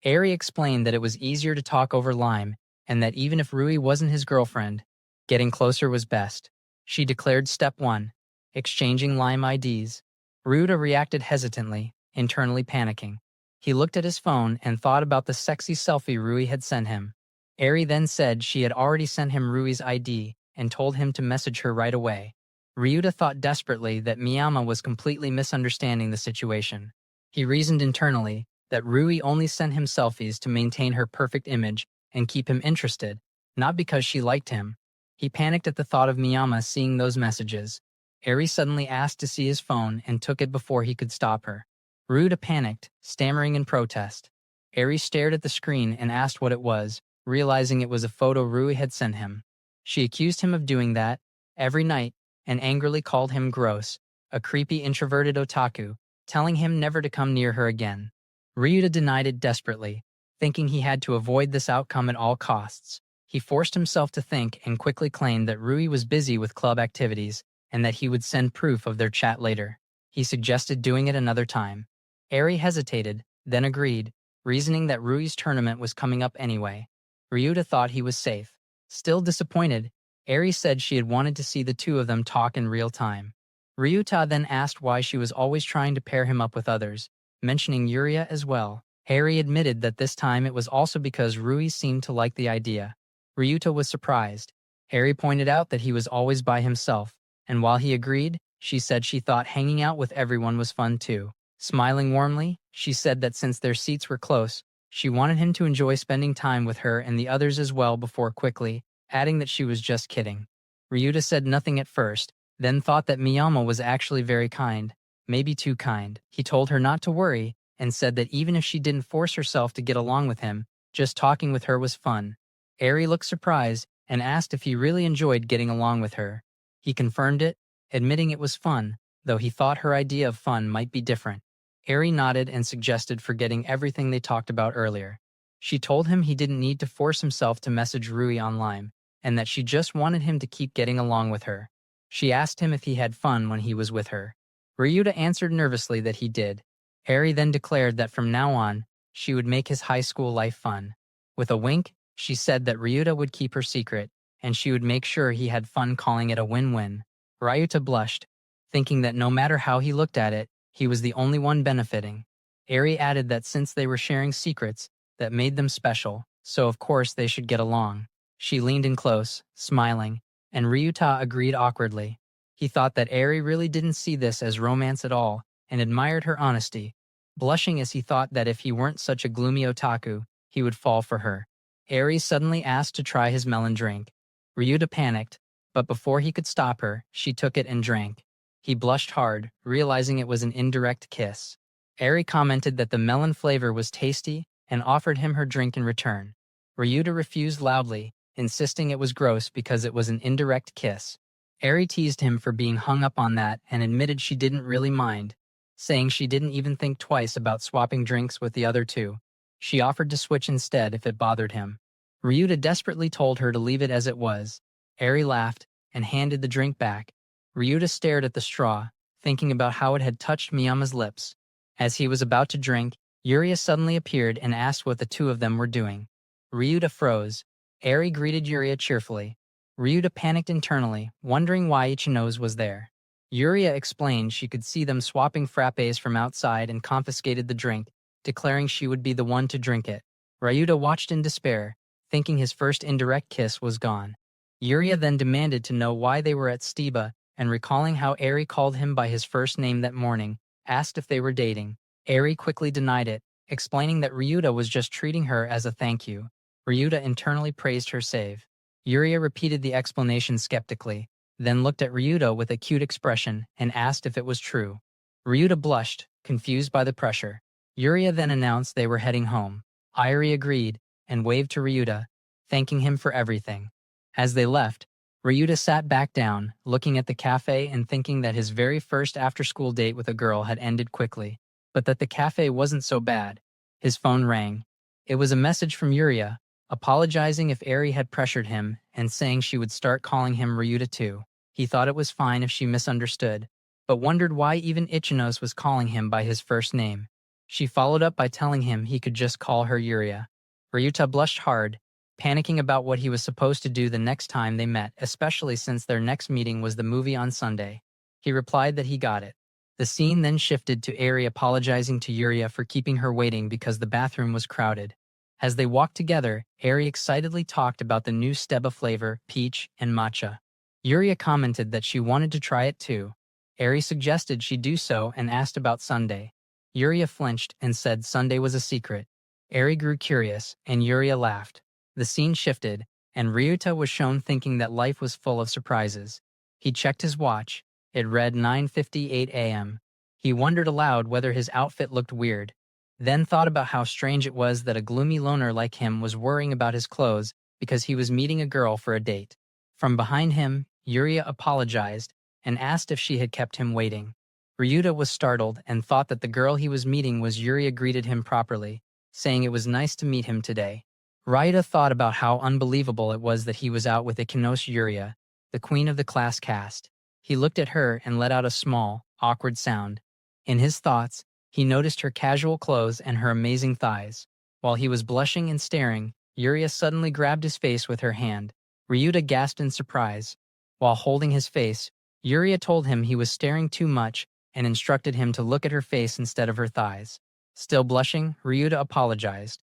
Eri explained that it was easier to talk over Lime, and that even if Rui wasn't his girlfriend, getting closer was best. She declared step 1, exchanging Lime IDs. Ryuta reacted hesitantly, internally panicking. He looked at his phone and thought about the sexy selfie Rui had sent him. Eri then said she had already sent him Rui's ID and told him to message her right away. Ryuta thought desperately that Miyama was completely misunderstanding the situation. He reasoned internally that Rui only sent him selfies to maintain her perfect image and keep him interested, not because she liked him. He panicked at the thought of Miyama seeing those messages. Eri suddenly asked to see his phone and took it before he could stop her. Ryuta panicked, stammering in protest. Eri stared at the screen and asked what it was, realizing it was a photo Rui had sent him. She accused him of doing that every night and angrily called him gross, a creepy introverted otaku, telling him never to come near her again. Ryuta denied it desperately, thinking he had to avoid this outcome at all costs. He forced himself to think and quickly claimed that Rui was busy with club activities and that he would send proof of their chat later. He suggested doing it another time. Eri hesitated, then agreed, reasoning that Rui's tournament was coming up anyway. Ryuta thought he was safe. Still disappointed, Eri said she had wanted to see the two of them talk in real time. Ryuta then asked why she was always trying to pair him up with others, mentioning Yuria as well. Eri admitted that this time it was also because Rui seemed to like the idea. Ryuta was surprised. Eri pointed out that he was always by himself, and while he agreed, she said she thought hanging out with everyone was fun too. Smiling warmly, she said that since their seats were close, she wanted him to enjoy spending time with her and the others as well before quickly, adding that she was just kidding. Ryuta said nothing at first, then thought that Miyama was actually very kind, maybe too kind. He told her not to worry, and said that even if she didn't force herself to get along with him, just talking with her was fun. Eri looked surprised and asked if he really enjoyed getting along with her. He confirmed it, admitting it was fun, though he thought her idea of fun might be different. Eri nodded and suggested forgetting everything they talked about earlier. She told him he didn't need to force himself to message Rui online, and that she just wanted him to keep getting along with her. She asked him if he had fun when he was with her. Ryuta answered nervously that he did. Eri then declared that from now on, she would make his high school life fun. With a wink, she said that Ryuta would keep her secret, and she would make sure he had fun, calling it a win-win. Ryuta blushed, thinking that no matter how he looked at it, he was the only one benefiting. Eri added that since they were sharing secrets, that made them special, so of course they should get along. She leaned in close, smiling, and Ryuta agreed awkwardly. He thought that Eri really didn't see this as romance at all, and admired her honesty, blushing as he thought that if he weren't such a gloomy otaku, he would fall for her. Eri suddenly asked to try his melon drink. Ryuta panicked, but before he could stop her, she took it and drank. He blushed hard, realizing it was an indirect kiss. Eri commented that the melon flavor was tasty, and offered him her drink in return. Ryuta refused loudly, insisting it was gross because it was an indirect kiss. Eri teased him for being hung up on that and admitted she didn't really mind, saying she didn't even think twice about swapping drinks with the other two. She offered to switch instead if it bothered him. Ryuta desperately told her to leave it as it was. Eri laughed and handed the drink back. Ryuta stared at the straw, thinking about how it had touched Miyama's lips. As he was about to drink, Yuria suddenly appeared and asked what the two of them were doing. Ryuta froze. Eri greeted Yuria cheerfully. Ryuta panicked internally, wondering why Ichinose was there. Yuria explained she could see them swapping frappes from outside and confiscated the drink, declaring she would be the one to drink it. Ryuta watched in despair, thinking his first indirect kiss was gone. Yuria then demanded to know why they were at Stiba, and recalling how Eri called him by his first name that morning, asked if they were dating. Eri quickly denied it, explaining that Ryuta was just treating her as a thank you. Ryuta internally praised her save. Yuria repeated the explanation skeptically, then looked at Ryuta with a cute expression and asked if it was true. Ryuta blushed, confused by the pressure. Yuria then announced they were heading home. Eri agreed and waved to Ryuta, thanking him for everything. As they left, Ryuta sat back down, looking at the cafe and thinking that his very first after-school date with a girl had ended quickly, but that the cafe wasn't so bad. His phone rang. It was a message from Yuria, apologizing if Eri had pressured him and saying she would start calling him Ryuta too. He thought it was fine if she misunderstood, but wondered why even Ichinos was calling him by his first name. She followed up by telling him he could just call her Yuria. Ryuta blushed hard, panicking about what he was supposed to do the next time they met, especially since their next meeting was the movie on Sunday. He replied that he got it. The scene then shifted to Eri apologizing to Yuria for keeping her waiting because the bathroom was crowded. As they walked together, Eri excitedly talked about the new Steba flavor, peach, and matcha. Yuria commented that she wanted to try it too. Eri suggested she do so and asked about Sunday. Yuria flinched and said Sunday was a secret. Eri grew curious, and Yuria laughed. The scene shifted, and Ryuta was shown thinking that life was full of surprises. He checked his watch. It read 9:58 a.m. He wondered aloud whether his outfit looked weird, then thought about how strange it was that a gloomy loner like him was worrying about his clothes because he was meeting a girl for a date. From behind him, Yuria apologized and asked if she had kept him waiting. Ryuta was startled and thought that the girl he was meeting was. Yuria greeted him properly, saying it was nice to meet him today. Ryuta thought about how unbelievable it was that he was out with Ikenos Yuria, the queen of the class cast. He looked at her and let out a small, awkward sound. In his thoughts, he noticed her casual clothes and her amazing thighs. While he was blushing and staring, Yuria suddenly grabbed his face with her hand. Ryuta gasped in surprise. While holding his face, Yuria told him he was staring too much and instructed him to look at her face instead of her thighs. Still blushing, Ryuta apologized.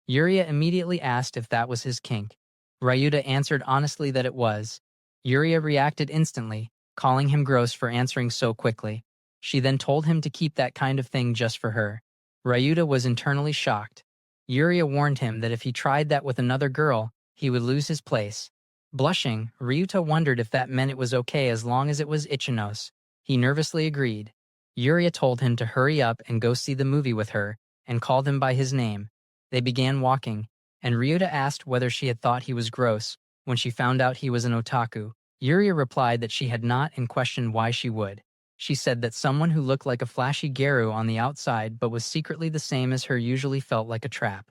Yuria immediately asked if that was his kink. Ryuta answered honestly that it was. Yuria reacted instantly, calling him gross for answering so quickly. She then told him to keep that kind of thing just for her. Ryuta was internally shocked. Yuria warned him that if he tried that with another girl, he would lose his place. Blushing, Ryuta wondered if that meant it was okay as long as it was Ichinos. He nervously agreed. Yuria told him to hurry up and go see the movie with her, and called him by his name. They began walking, and Ryuta asked whether she had thought he was gross when she found out he was an otaku. Yuria replied that she had not and questioned why she would. She said that someone who looked like a flashy gyaru on the outside but was secretly the same as her usually felt like a trap.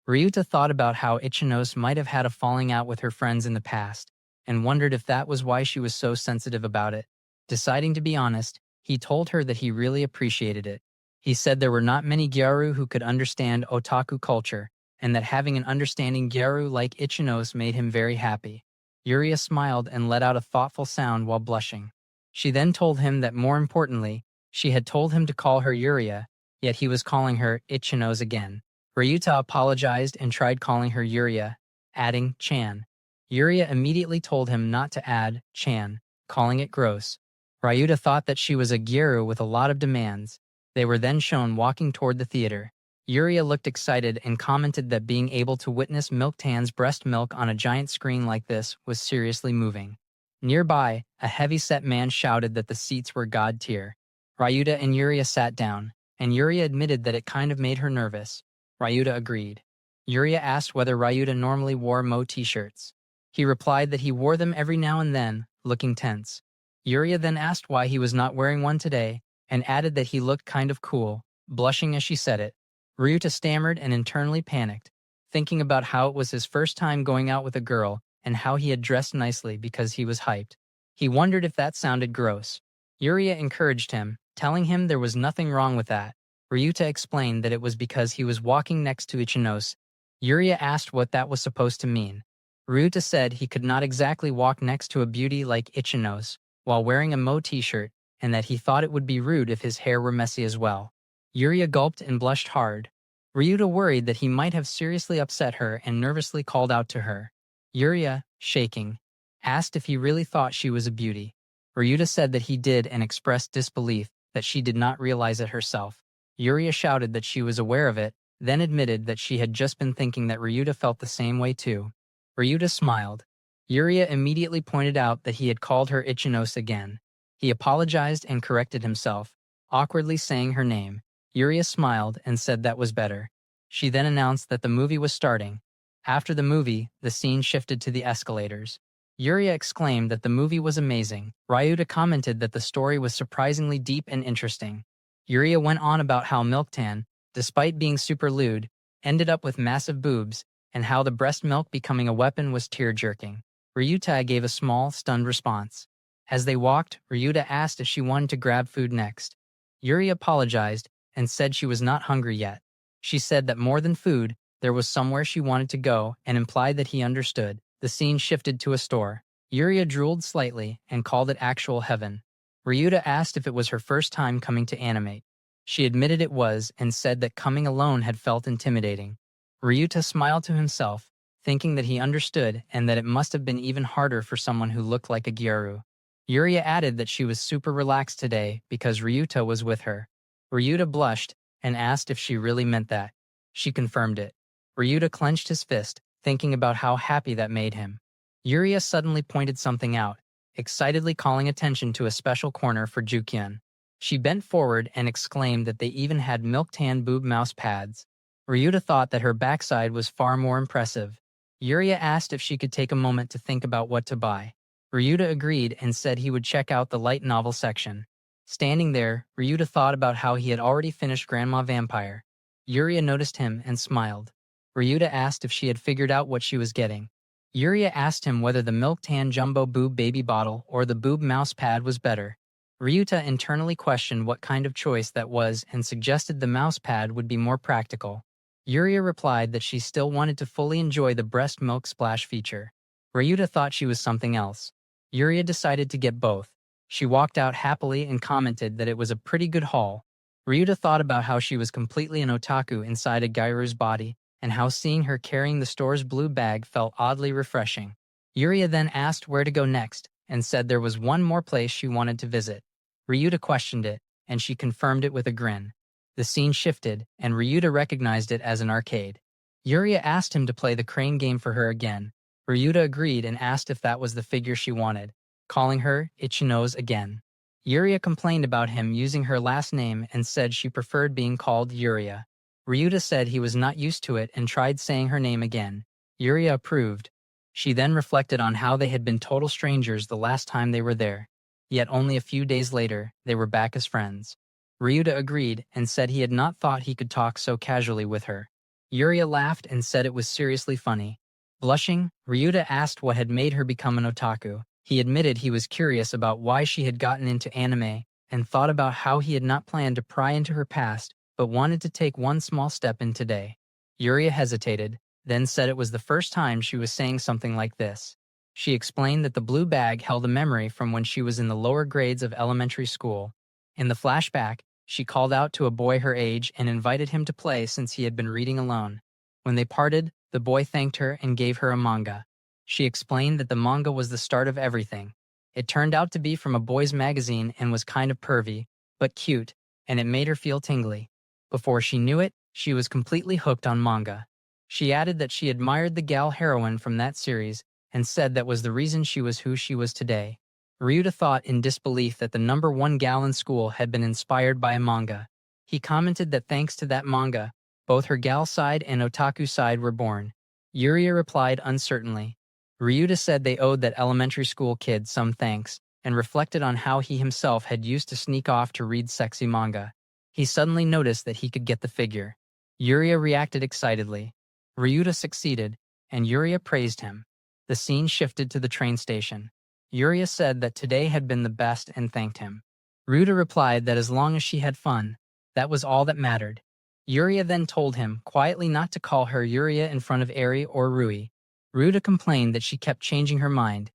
Ryuta thought about how Ichinos might have had a falling out with her friends in the past, and wondered if that was why she was so sensitive about it. Deciding to be honest, he told her that he really appreciated it. He said there were not many gyaru who could understand otaku culture, and that having an understanding gyaru like Ichinos made him very happy. Yuria smiled and let out a thoughtful sound while blushing. She then told him that more importantly, she had told him to call her Yuria, yet he was calling her Ichinos again. Ryuta apologized and tried calling her Yuria, adding Chan. Yuria immediately told him not to add Chan, calling it gross. Ryuta thought that she was a gyaru with a lot of demands. They were then shown walking toward the theater. Yuria looked excited and commented that being able to witness Milk Tan's breast milk on a giant screen like this was seriously moving. Nearby, a heavy-set man shouted that the seats were god tier. Ryuta and Yuria sat down, and Yuria admitted that it kind of made her nervous. Ryuta agreed. Yuria asked whether Ryuta normally wore Mo t-shirts. He replied that he wore them every now and then, looking tense. Yuria then asked why he was not wearing one today, and added that he looked kind of cool, blushing as she said it. Ryuta stammered and internally panicked, thinking about how it was his first time going out with a girl and how he had dressed nicely because he was hyped. He wondered if that sounded gross. Yuria encouraged him, telling him there was nothing wrong with that. Ryuta explained that it was because he was walking next to Ichinos. Yuria asked what that was supposed to mean. Ryuta said he could not exactly walk next to a beauty like Ichinos while wearing a Mo t-shirt, and that he thought it would be rude if his hair were messy as well. Yuria gulped and blushed hard. Ryuta worried that he might have seriously upset her and nervously called out to her. Yuria, shaking, asked if he really thought she was a beauty. Ryuta said that he did and expressed disbelief that she did not realize it herself. Yuria shouted that she was aware of it, then admitted that she had just been thinking that Ryuta felt the same way too. Ryuta smiled. Yuria immediately pointed out that he had called her Ichinos again. He apologized and corrected himself, awkwardly saying her name. Yuria smiled and said that was better. She then announced that the movie was starting. After the movie, the scene shifted to the escalators. Yuria exclaimed that the movie was amazing. Ryuta commented that the story was surprisingly deep and interesting. Yuria went on about how Milktan, despite being super lewd, ended up with massive boobs, and how the breast milk becoming a weapon was tear-jerking. Ryuta gave a small, stunned response. As they walked, Ryuta asked if she wanted to grab food next. Yuri apologized and said she was not hungry yet. She said that more than food, there was somewhere she wanted to go and implied that he understood. The scene shifted to a store. Yuria drooled slightly and called it actual heaven. Ryuta asked if it was her first time coming to animate. She admitted it was and said that coming alone had felt intimidating. Ryuta smiled to himself, thinking that he understood and that it must have been even harder for someone who looked like a Gyaru. Yuria added that she was super relaxed today because Ryuta was with her. Ryuta blushed and asked if she really meant that. She confirmed it. Ryuta clenched his fist, thinking about how happy that made him. Yuria suddenly pointed something out, excitedly calling attention to a special corner for Jukyun. She bent forward and exclaimed that they even had milk-tan boob mouse pads. Ryuta thought that her backside was far more impressive. Yuria asked if she could take a moment to think about what to buy. Ryuta agreed and said he would check out the light novel section. Standing there, Ryuta thought about how he had already finished Grandma Vampire. Yuria noticed him and smiled. Ryuta asked if she had figured out what she was getting. Yuria asked him whether the milk-tan jumbo boob baby bottle or the boob mouse pad was better. Ryuta internally questioned what kind of choice that was and suggested the mouse pad would be more practical. Yuria replied that she still wanted to fully enjoy the breast milk splash feature. Ryuta thought she was something else. Yuria decided to get both. She walked out happily and commented that it was a pretty good haul. Ryuta thought about how she was completely an otaku inside a Gyru's body, and how seeing her carrying the store's blue bag felt oddly refreshing. Yuria then asked where to go next, and said there was one more place she wanted to visit. Ryuta questioned it, and she confirmed it with a grin. The scene shifted, and Ryuta recognized it as an arcade. Yuria asked him to play the crane game for her again. Ryuta agreed and asked if that was the figure she wanted, calling her Ichinos again. Yuria complained about him using her last name and said she preferred being called Yuria. Ryuta said he was not used to it and tried saying her name again. Yuria approved. She then reflected on how they had been total strangers the last time they were there. Yet only a few days later, they were back as friends. Ryuta agreed and said he had not thought he could talk so casually with her. Yuria laughed and said it was seriously funny. Blushing, Ryuta asked what had made her become an otaku. He admitted he was curious about why she had gotten into anime and thought about how he had not planned to pry into her past but wanted to take one small step in today. Yuria hesitated, then said it was the first time she was saying something like this. She explained that the blue bag held a memory from when she was in the lower grades of elementary school. In the flashback, she called out to a boy her age and invited him to play since he had been reading alone. When they parted, the boy thanked her and gave her a manga. She explained that the manga was the start of everything. It turned out to be from a boys' magazine and was kind of pervy, but cute, and it made her feel tingly. Before she knew it, she was completely hooked on manga. She added that she admired the gal heroine from that series and said that was the reason she was who she was today. Ryuta thought in disbelief that the number one gal in school had been inspired by a manga. He commented that thanks to that manga, Both her gal side and otaku side were born. Yuria replied uncertainly. Ryuta said they owed that elementary school kid some thanks, and reflected on how he himself had used to sneak off to read sexy manga. He suddenly noticed that he could get the figure. Yuria reacted excitedly. Ryuta succeeded, and Yuria praised him. The scene shifted to the train station. Yuria said that today had been the best and thanked him. Ryuta replied that as long as she had fun, that was all that mattered. Yuria then told him quietly not to call her Yuria in front of Eri or Rui. Ryuta complained that she kept changing her mind.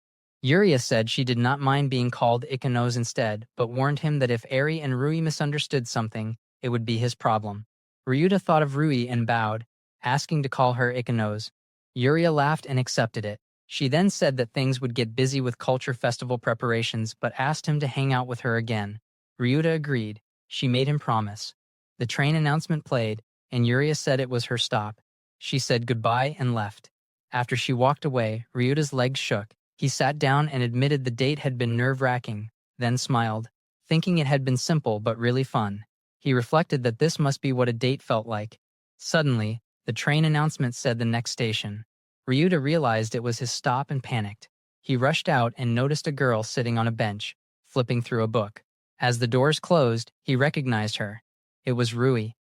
Yuria said she did not mind being called Ikanos instead, but warned him that if Eri and Rui misunderstood something, it would be his problem. Ryuta thought of Rui and bowed, asking to call her Ikanos. Yuria laughed and accepted it. She then said that things would get busy with culture festival preparations but asked him to hang out with her again. Ryuta agreed. She made him promise. The train announcement played, and Yuria said it was her stop. She said goodbye and left. After she walked away, Ryuta's legs shook. He sat down and admitted the date had been nerve-wracking, then smiled, thinking it had been simple but really fun. He reflected that this must be what a date felt like. Suddenly, the train announcement said the next station. Ryuta realized it was his stop and panicked. He rushed out and noticed a girl sitting on a bench, flipping through a book. As the doors closed, he recognized her. It was Rui.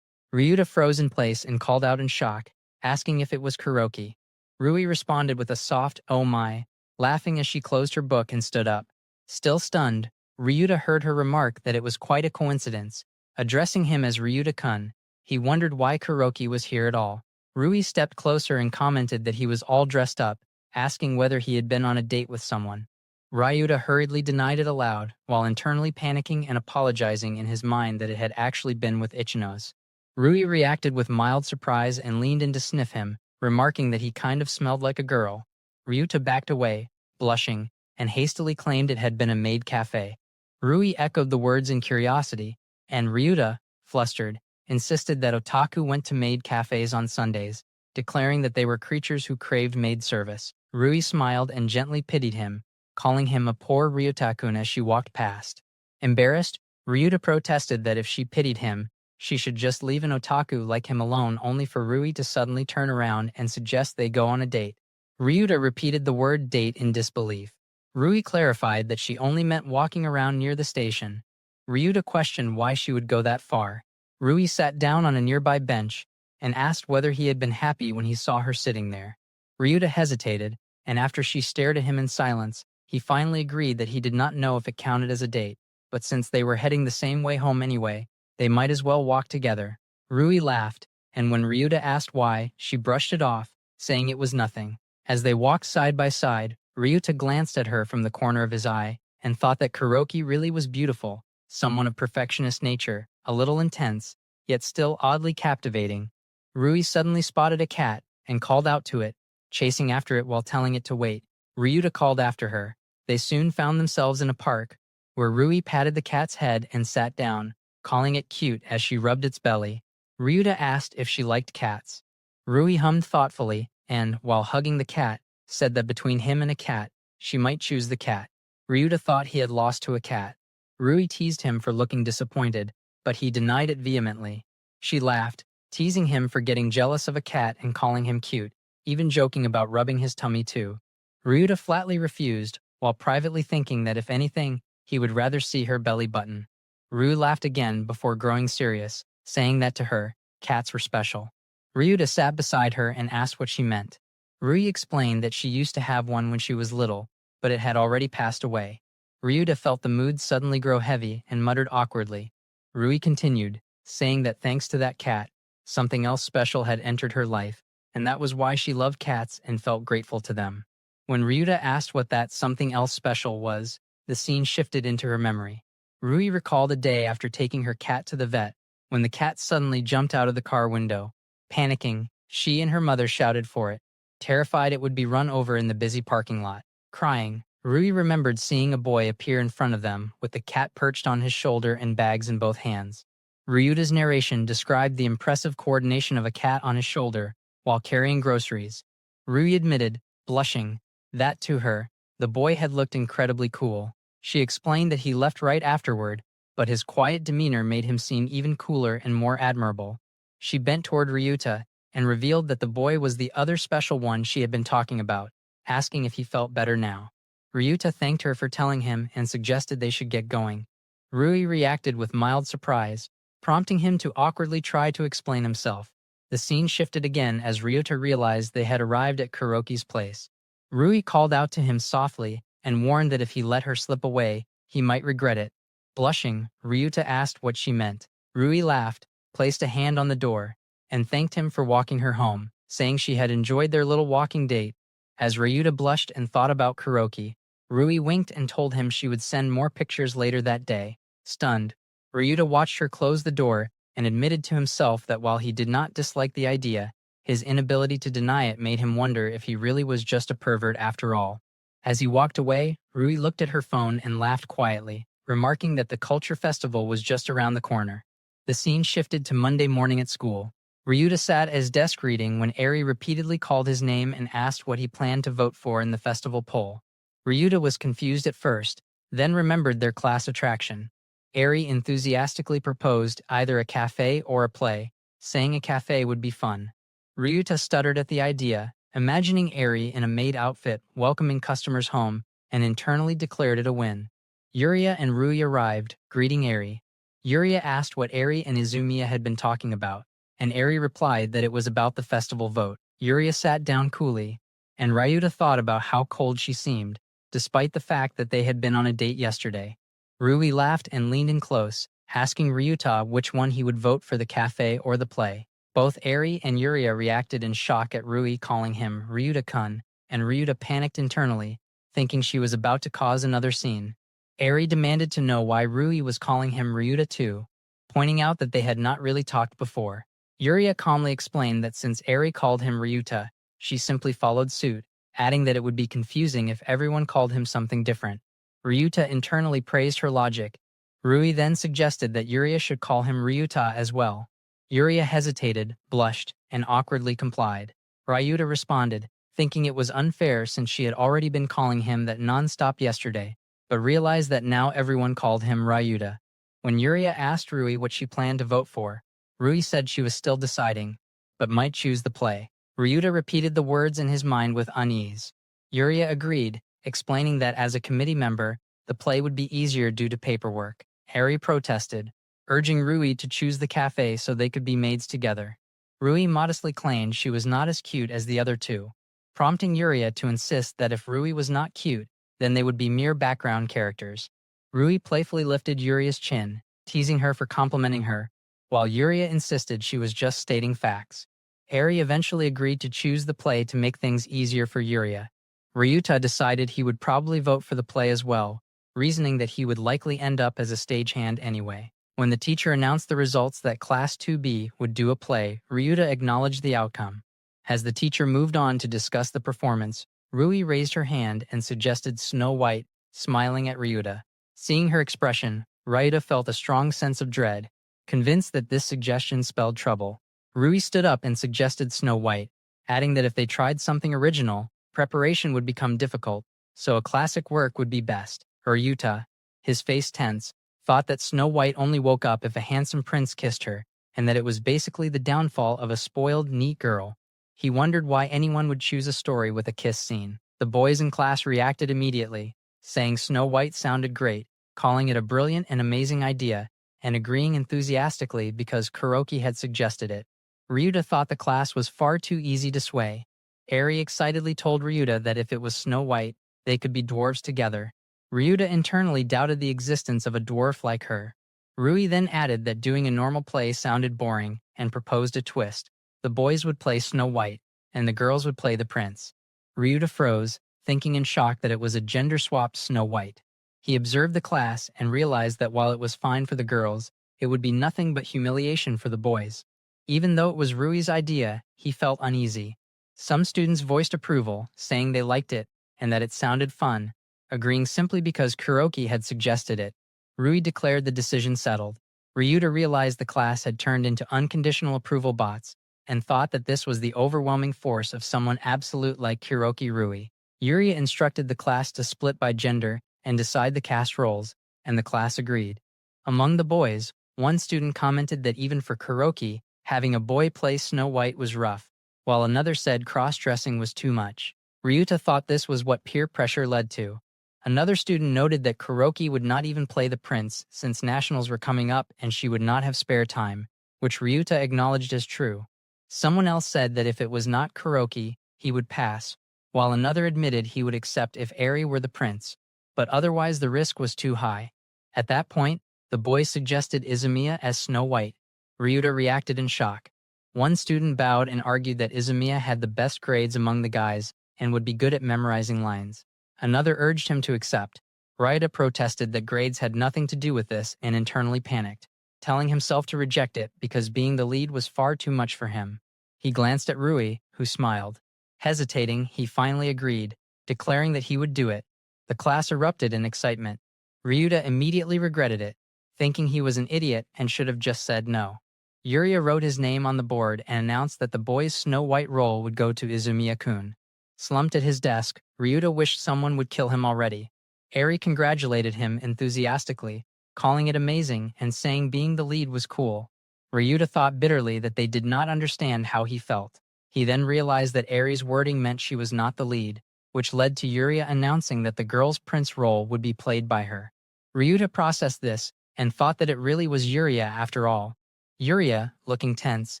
Ryuta froze in place and called out in shock, asking if it was Kuroki. Rui responded with a soft, "Oh my," laughing as she closed her book and stood up. Still stunned, Ryuta heard her remark that it was quite a coincidence. Addressing him as Ryuta-kun, he wondered why Kuroki was here at all. Rui stepped closer and commented that he was all dressed up, asking whether he had been on a date with someone. Ryuta hurriedly denied it aloud, while internally panicking and apologizing in his mind that it had actually been with Ichinos. Rui reacted with mild surprise and leaned in to sniff him, remarking that he kind of smelled like a girl. Ryuta backed away, blushing, and hastily claimed it had been a maid cafe. Rui echoed the words in curiosity, and Ryuta, flustered, insisted that otaku went to maid cafes on Sundays, declaring that they were creatures who craved maid service. Rui smiled and gently pitied him, calling him a poor Ryuta-kun as she walked past. Embarrassed, Ryuta protested that if she pitied him, she should just leave an otaku like him alone, only for Rui to suddenly turn around and suggest they go on a date. Ryuta repeated the word date in disbelief. Rui clarified that she only meant walking around near the station. Ryuta questioned why she would go that far. Rui sat down on a nearby bench and asked whether he had been happy when he saw her sitting there. Ryuta hesitated, and after she stared at him in silence, he finally agreed that he did not know if it counted as a date, but since they were heading the same way home anyway, they might as well walk together. Rui laughed, and when Ryuta asked why, she brushed it off, saying it was nothing. As they walked side by side, Ryuta glanced at her from the corner of his eye and thought that Kuroki really was beautiful, someone of perfectionist nature, a little intense, yet still oddly captivating. Rui suddenly spotted a cat and called out to it, chasing after it while telling it to wait. Ryuta called after her. They soon found themselves in a park, where Rui patted the cat's head and sat down, calling it cute as she rubbed its belly. Ryuta asked if she liked cats. Rui hummed thoughtfully and, while hugging the cat, said that between him and a cat, she might choose the cat. Ryuta thought he had lost to a cat. Rui teased him for looking disappointed, but he denied it vehemently. She laughed, teasing him for getting jealous of a cat and calling him cute, even joking about rubbing his tummy too. Ryuta flatly refused, while privately thinking that if anything, he would rather see her belly button. Rui laughed again before growing serious, saying that to her, cats were special. Ryuta sat beside her and asked what she meant. Rui explained that she used to have one when she was little, but it had already passed away. Ryuta felt the mood suddenly grow heavy and muttered awkwardly. Rui continued, saying that thanks to that cat, something else special had entered her life, and that was why she loved cats and felt grateful to them. When Ryuta asked what that something else special was, the scene shifted into her memory. Rui recalled a day after taking her cat to the vet, when the cat suddenly jumped out of the car window. Panicking, she and her mother shouted for it, terrified it would be run over in the busy parking lot. Crying, Rui remembered seeing a boy appear in front of them with the cat perched on his shoulder and bags in both hands. Ryuta's narration described the impressive coordination of a cat on his shoulder while carrying groceries. Rui admitted, blushing, that to her, the boy had looked incredibly cool. She explained that he left right afterward, but his quiet demeanor made him seem even cooler and more admirable. She bent toward Ryuta and revealed that the boy was the other special one she had been talking about, asking if he felt better now. Ryuta thanked her for telling him and suggested they should get going. Rui reacted with mild surprise, prompting him to awkwardly try to explain himself. The scene shifted again as Ryuta realized they had arrived at Kuroki's place. Rui called out to him softly and warned that if he let her slip away, he might regret it. Blushing, Ryuta asked what she meant. Rui laughed, placed a hand on the door, and thanked him for walking her home, saying she had enjoyed their little walking date. As Ryuta blushed and thought about Kuroki, Rui winked and told him she would send more pictures later that day. Stunned, Ryuta watched her close the door and admitted to himself that while he did not dislike the idea, his inability to deny it made him wonder if he really was just a pervert after all. As he walked away, Rui looked at her phone and laughed quietly, remarking that the culture festival was just around the corner. The scene shifted to Monday morning at school. Ryuta sat at his desk reading when Eri repeatedly called his name and asked what he planned to vote for in the festival poll. Ryuta was confused at first, then remembered their class attraction. Eri enthusiastically proposed either a cafe or a play, saying a cafe would be fun. Ryuta stuttered at the idea, imagining Eri in a maid outfit welcoming customers home, and internally declared it a win. Yuria and Rui arrived, greeting Eri. Yuria asked what Eri and Izumiya had been talking about, and Eri replied that it was about the festival vote. Yuria sat down coolly, and Ryuta thought about how cold she seemed, despite the fact that they had been on a date yesterday. Rui laughed and leaned in close, asking Ryuta which one he would vote for the cafe or the play. Both Eri and Yuria reacted in shock at Rui calling him Ryuta-kun, and Ryuta panicked internally, thinking she was about to cause another scene. Eri demanded to know why Rui was calling him Ryuta too, pointing out that they had not really talked before. Yuria calmly explained that since Eri called him Ryuta, she simply followed suit, adding that it would be confusing if everyone called him something different. Ryuta internally praised her logic. Rui then suggested that Yuria should call him Ryuta as well. Yuria hesitated, blushed, and awkwardly complied. Ryuta responded, thinking it was unfair since she had already been calling him that non-stop yesterday, but realized that now everyone called him Ryuta. When Yuria asked Rui what she planned to vote for, Rui said she was still deciding, but might choose the play. Ryuta repeated the words in his mind with unease. Yuria agreed, explaining that as a committee member, the play would be easier due to paperwork. Eri protested, urging Rui to choose the cafe so they could be maids together. Rui modestly claimed she was not as cute as the other two, prompting Yuria to insist that if Rui was not cute, then they would be mere background characters. Rui playfully lifted Yuria's chin, teasing her for complimenting her, while Yuria insisted she was just stating facts. Eri eventually agreed to choose the play to make things easier for Yuria. Ryuta decided he would probably vote for the play as well, reasoning that he would likely end up as a stagehand anyway. When the teacher announced the results that Class 2B would do a play, Ryuta acknowledged the outcome. As the teacher moved on to discuss the performance, Rui raised her hand and suggested Snow White, smiling at Ryuta. Seeing her expression, Ryuta felt a strong sense of dread, convinced that this suggestion spelled trouble. Rui stood up and suggested Snow White, adding that if they tried something original, preparation would become difficult, so a classic work would be best. Ryuta, his face tense, thought that Snow White only woke up if a handsome prince kissed her, and that it was basically the downfall of a spoiled, neat girl. He wondered why anyone would choose a story with a kiss scene. The boys in class reacted immediately, saying Snow White sounded great, calling it a brilliant and amazing idea, and agreeing enthusiastically because Kuroki had suggested it. Ryuta thought the class was far too easy to sway. Eri excitedly told Ryuta that if it was Snow White, they could be dwarves together. Ryuta internally doubted the existence of a dwarf like her. Rui then added that doing a normal play sounded boring and proposed a twist. The boys would play Snow White, and the girls would play the prince. Ryuta froze, thinking in shock that it was a gender-swapped Snow White. He observed the class and realized that while it was fine for the girls, it would be nothing but humiliation for the boys. Even though it was Rui's idea, he felt uneasy. Some students voiced approval, saying they liked it and that it sounded fun, agreeing simply because Kuroki had suggested it. Rui declared the decision settled. Ryuta realized the class had turned into unconditional approval bots and thought that this was the overwhelming force of someone absolute like Kuroki Rui. Yuria instructed the class to split by gender and decide the cast roles, and the class agreed. Among the boys, one student commented that even for Kuroki, Having a boy play Snow White was rough, while another said cross-dressing was too much. Ryuta thought this was what peer pressure led to. Another student noted that Kuroki would not even play the prince since nationals were coming up and she would not have spare time, which Ryuta acknowledged as true. Someone else said that if it was not Kuroki, he would pass, while another admitted he would accept if Eri were the prince, but otherwise the risk was too high. At that point, the boys suggested Izumiya as Snow White. Ryuta reacted in shock. One student bowed and argued that Izumiya had the best grades among the guys and would be good at memorizing lines. Another urged him to accept. Ryuta protested that grades had nothing to do with this and internally panicked, telling himself to reject it because being the lead was far too much for him. He glanced at Rui, who smiled. Hesitating, he finally agreed, declaring that he would do it. The class erupted in excitement. Ryuta immediately regretted it, thinking he was an idiot and should have just said no. Yuria wrote his name on the board and announced that the boy's Snow White role would go to Izumiya-kun. Slumped at his desk, Ryuta wished someone would kill him already. Eri congratulated him enthusiastically, calling it amazing and saying being the lead was cool. Ryuta thought bitterly that they did not understand how he felt. He then realized that Eri's wording meant she was not the lead, which led to Yuria announcing that the girl's prince role would be played by her. Ryuta processed this and thought that it really was Yuria after all. Yuria, looking tense,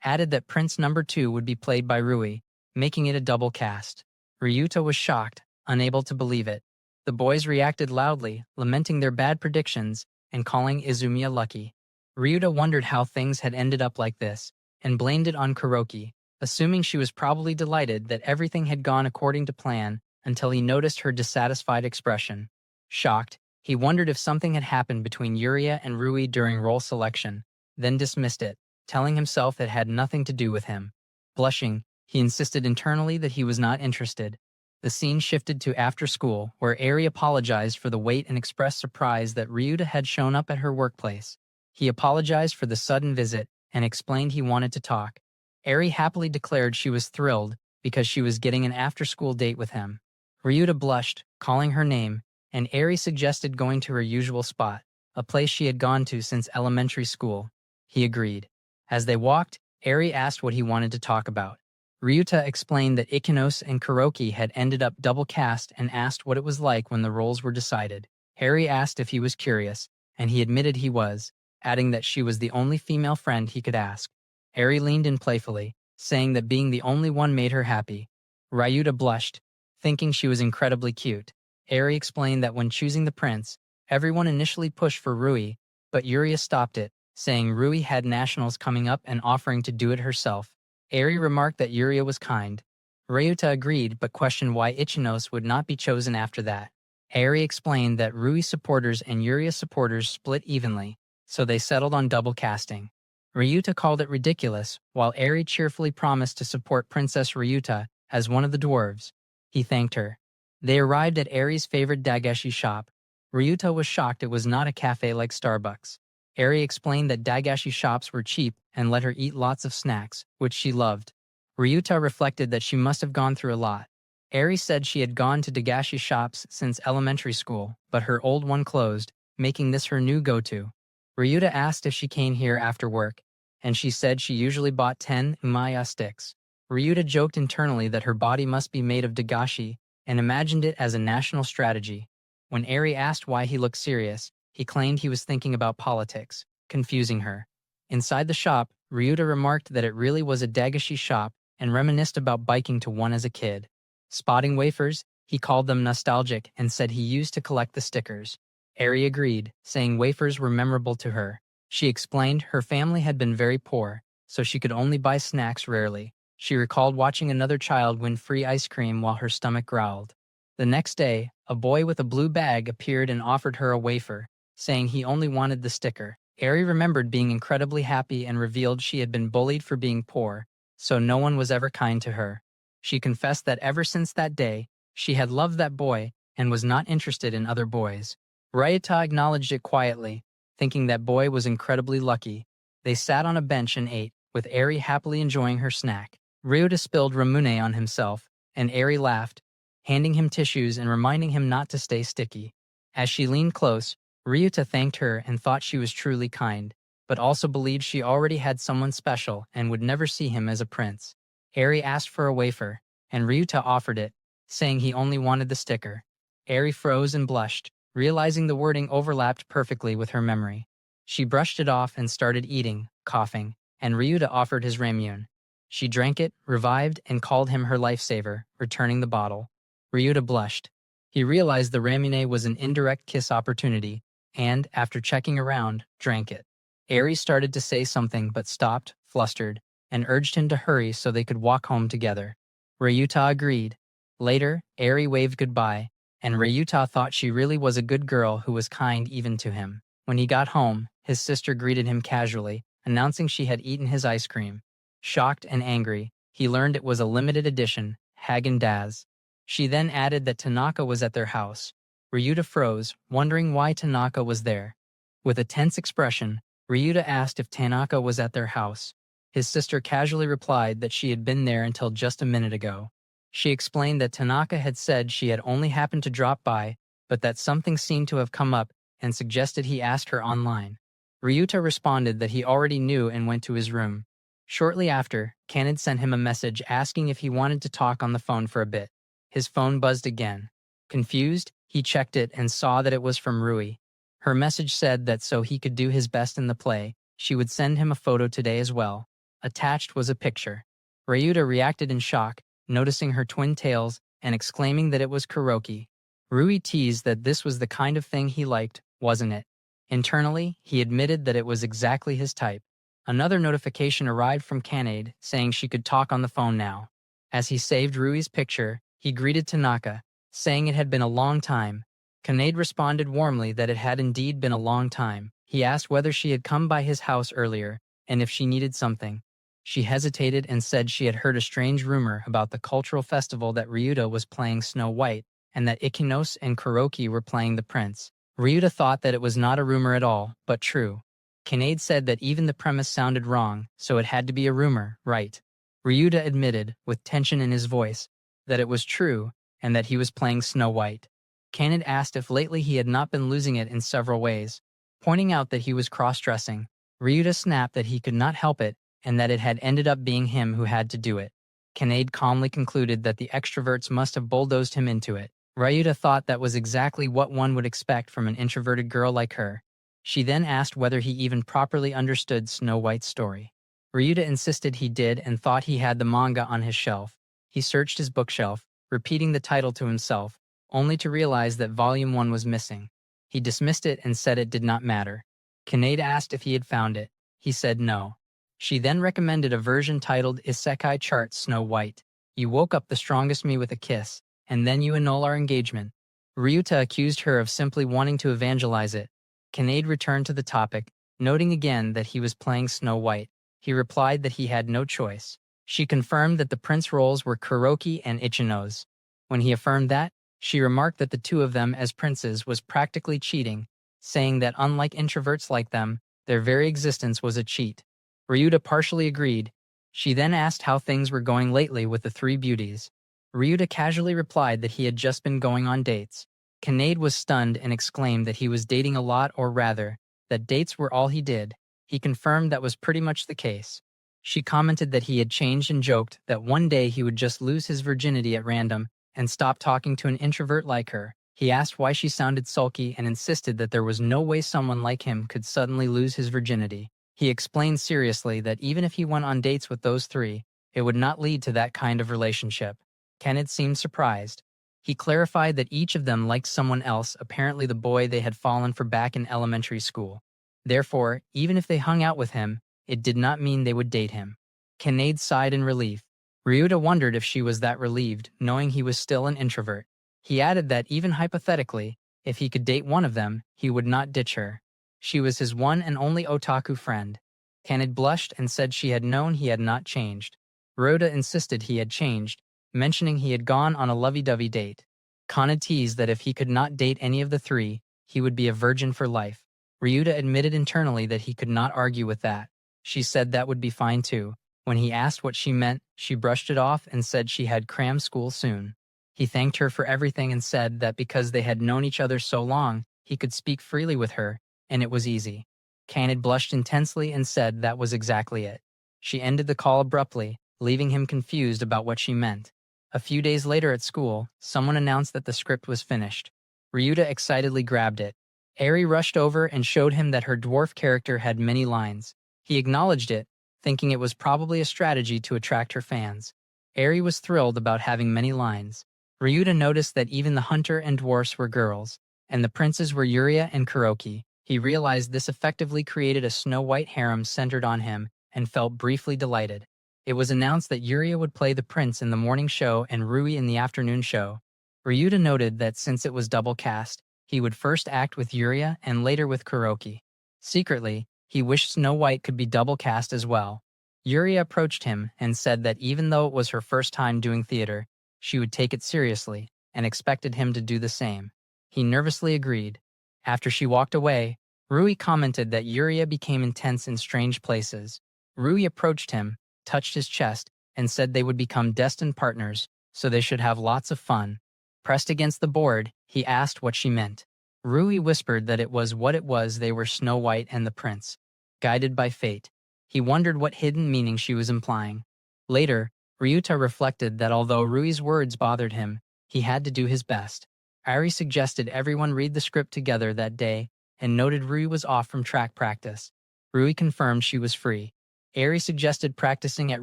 added that Prince number 2 would be played by Rui, making it a double cast. Ryuta was shocked, unable to believe it. The boys reacted loudly, lamenting their bad predictions and calling Izumiya lucky. Ryuta wondered how things had ended up like this, and blamed it on Kuroki, assuming she was probably delighted that everything had gone according to plan until he noticed her dissatisfied expression. Shocked, he wondered if something had happened between Yuria and Rui during role selection, then dismissed it, telling himself that it had nothing to do with him. Blushing, he insisted internally that he was not interested. The scene shifted to after school, where Eri apologized for the wait and expressed surprise that Ryuta had shown up at her workplace. He apologized for the sudden visit and explained he wanted to talk. Eri happily declared she was thrilled because she was getting an after-school date with him. Ryuta blushed, calling her name, and Eri suggested going to her usual spot, a place she had gone to since elementary school. He agreed. As they walked, Eri asked what he wanted to talk about. Ryuta explained that Ikenos and Kuroki had ended up double cast and asked what it was like when the roles were decided. Eri asked if he was curious, and he admitted he was, adding that she was the only female friend he could ask. Eri leaned in playfully, saying that being the only one made her happy. Ryuta blushed, thinking she was incredibly cute. Eri explained that when choosing the prince, everyone initially pushed for Rui, but Yuria stopped it, saying Rui had nationals coming up and offering to do it herself. Eri remarked that Yuria was kind. Ryuta agreed but questioned why Ichinos would not be chosen after that. Eri explained that Rui supporters and Yuria supporters split evenly, so they settled on double casting. Ryuta called it ridiculous, while Eri cheerfully promised to support Princess Ryuta as one of the dwarves. He thanked her. They arrived at Eri's favorite dagashi shop. Ryuta was shocked it was not a cafe like Starbucks. Eri explained that dagashi shops were cheap and let her eat lots of snacks, which she loved. Ryuta reflected that she must have gone through a lot. Eri said she had gone to dagashi shops since elementary school, but her old one closed, making this her new go-to. Ryuta asked if she came here after work, and she said she usually bought 10 umaya sticks. Ryuta joked internally that her body must be made of dagashi and imagined it as a national strategy. When Eri asked why he looked serious, he claimed he was thinking about politics, confusing her. Inside the shop, Ryuta remarked that it really was a dagashi shop and reminisced about biking to one as a kid. Spotting wafers, he called them nostalgic and said he used to collect the stickers. Eri agreed, saying wafers were memorable to her. She explained her family had been very poor, so she could only buy snacks rarely. She recalled watching another child win free ice cream while her stomach growled. The next day, a boy with a blue bag appeared and offered her a wafer, saying he only wanted the sticker. Eri remembered being incredibly happy and revealed she had been bullied for being poor, so no one was ever kind to her. She confessed that ever since that day, she had loved that boy and was not interested in other boys. Ryuta acknowledged it quietly, thinking that boy was incredibly lucky. They sat on a bench and ate, with Eri happily enjoying her snack. Ryuta spilled ramune on himself, and Eri laughed, handing him tissues and reminding him not to stay sticky. As she leaned close, Ryuta thanked her and thought she was truly kind. but also believed she already had someone special and would never see him as a prince. Eri asked for a wafer, and Ryuta offered it, saying he only wanted the sticker. Eri froze and blushed, realizing the wording overlapped perfectly with her memory. She brushed it off and started eating, coughing, and Ryuta offered his ramyun. She drank it, revived, and called him her lifesaver, returning the bottle. Ryuta blushed. He realized the ramune was an indirect kiss opportunity, and, after checking around, drank it. Eri started to say something but stopped, flustered, and urged him to hurry so they could walk home together. Ryuta agreed. Later, Eri waved goodbye, and Ryuta thought she really was a good girl who was kind even to him. When he got home, his sister greeted him casually, announcing she had eaten his ice cream. Shocked and angry, he learned it was a limited edition, Häagen-Dazs. She then added that Tanaka was at their house. Ryuta froze, wondering why Tanaka was there. With a tense expression, Ryuta asked if Tanaka was at their house. His sister casually replied that she had been there until just a minute ago. She explained that Tanaka had said she had only happened to drop by, but that something seemed to have come up and suggested he asked her online. Ryuta responded that he already knew and went to his room. Shortly after, Kaned sent him a message asking if he wanted to talk on the phone for a bit. His phone buzzed again. Confused, he checked it and saw that it was from Rui. Her message said that so he could do his best in the play, she would send him a photo today as well. Attached was a picture. Ryuta reacted in shock, noticing her twin tails and exclaiming that it was Kuroki. Rui teased that this was the kind of thing he liked, wasn't it? Internally, he admitted that it was exactly his type. Another notification arrived from Kanade saying she could talk on the phone now. As he saved Rui's picture, he greeted Tanaka, saying it had been a long time. Kanade responded warmly that it had indeed been a long time. He asked whether she had come by his house earlier, and if she needed something. She hesitated and said she had heard a strange rumor about the cultural festival that Ryuta was playing Snow White, and that Ikinos and Kuroki were playing the prince. Ryuta thought that it was not a rumor at all, but true. Kanade said that even the premise sounded wrong, so it had to be a rumor, right? Ryuta admitted, with tension in his voice, that it was true, and that he was playing Snow White. Kanade asked if lately he had not been losing it in several ways. Pointing out that he was cross-dressing, Ryuta snapped that he could not help it, and that it had ended up being him who had to do it. Kanade calmly concluded that the extroverts must have bulldozed him into it. Ryuta thought that was exactly what one would expect from an introverted girl like her. She then asked whether he even properly understood Snow White's story. Ryuta insisted he did and thought he had the manga on his shelf. He searched his bookshelf, repeating the title to himself, only to realize that Volume 1 was missing. He dismissed it and said it did not matter. Kanade asked if he had found it. He said no. She then recommended a version titled Isekai Chart Snow White. You woke up the strongest me with a kiss, and then you annul our engagement. Ryuta accused her of simply wanting to evangelize it. Kanade returned to the topic, noting again that he was playing Snow White. He replied that he had no choice. She confirmed that the prince roles were Kuroki and Ichinos. When he affirmed that, she remarked that the two of them as princes was practically cheating, saying that unlike introverts like them, their very existence was a cheat. Ryuta partially agreed. She then asked how things were going lately with the three beauties. Ryuta casually replied that he had just been going on dates. Kanade was stunned and exclaimed that he was dating a lot, or rather, that dates were all he did. He confirmed that was pretty much the case. She commented that he had changed and joked that one day he would just lose his virginity at random and stop talking to an introvert like her. He asked why she sounded sulky and insisted that there was no way someone like him could suddenly lose his virginity. He explained seriously that even if he went on dates with those three, it would not lead to that kind of relationship. Kenneth seemed surprised. He clarified that each of them liked someone else, apparently the boy they had fallen for back in elementary school. Therefore, even if they hung out with him, it did not mean they would date him. Kanade sighed in relief. Ryuta wondered if she was that relieved, knowing he was still an introvert. He added that even hypothetically, if he could date one of them, he would not ditch her. She was his one and only otaku friend. Kanade blushed and said she had known he had not changed. Ryuta insisted he had changed, mentioning he had gone on a lovey-dovey date. Kanade teased that if he could not date any of the three, he would be a virgin for life. Ryuta admitted internally that he could not argue with that. She said that would be fine too. When he asked what she meant, she brushed it off and said she had cram school soon. He thanked her for everything and said that because they had known each other so long, he could speak freely with her, and it was easy. Canid blushed intensely and said that was exactly it. She ended the call abruptly, leaving him confused about what she meant. A few days later at school, someone announced that the script was finished. Ryuta excitedly grabbed it. Eri rushed over and showed him that her dwarf character had many lines. He acknowledged it, thinking it was probably a strategy to attract her fans. Eri was thrilled about having many lines. Ryuta noticed that even the hunter and dwarfs were girls, and the princes were Yuria and Kuroki. He realized this effectively created a snow-white harem centered on him and felt briefly delighted. It was announced that Yuria would play the prince in the morning show and Rui in the afternoon show. Ryuta noted that since it was double cast, he would first act with Yuria and later with Kuroki. Secretly, he wished Snow White could be double cast as well. Yuria approached him and said that even though it was her first time doing theater, she would take it seriously and expected him to do the same. He nervously agreed. After she walked away, Rui commented that Yuria became intense in strange places. Rui approached him, touched his chest, and said they would become destined partners, so they should have lots of fun. Pressed against the board, he asked what she meant. Rui whispered that it was what it was they were Snow White and the prince. Guided by fate. He wondered what hidden meaning she was implying. Later, Ryuta reflected that although Rui's words bothered him, he had to do his best. Ari suggested everyone read the script together that day and noted Rui was off from track practice. Rui confirmed she was free. Ari suggested practicing at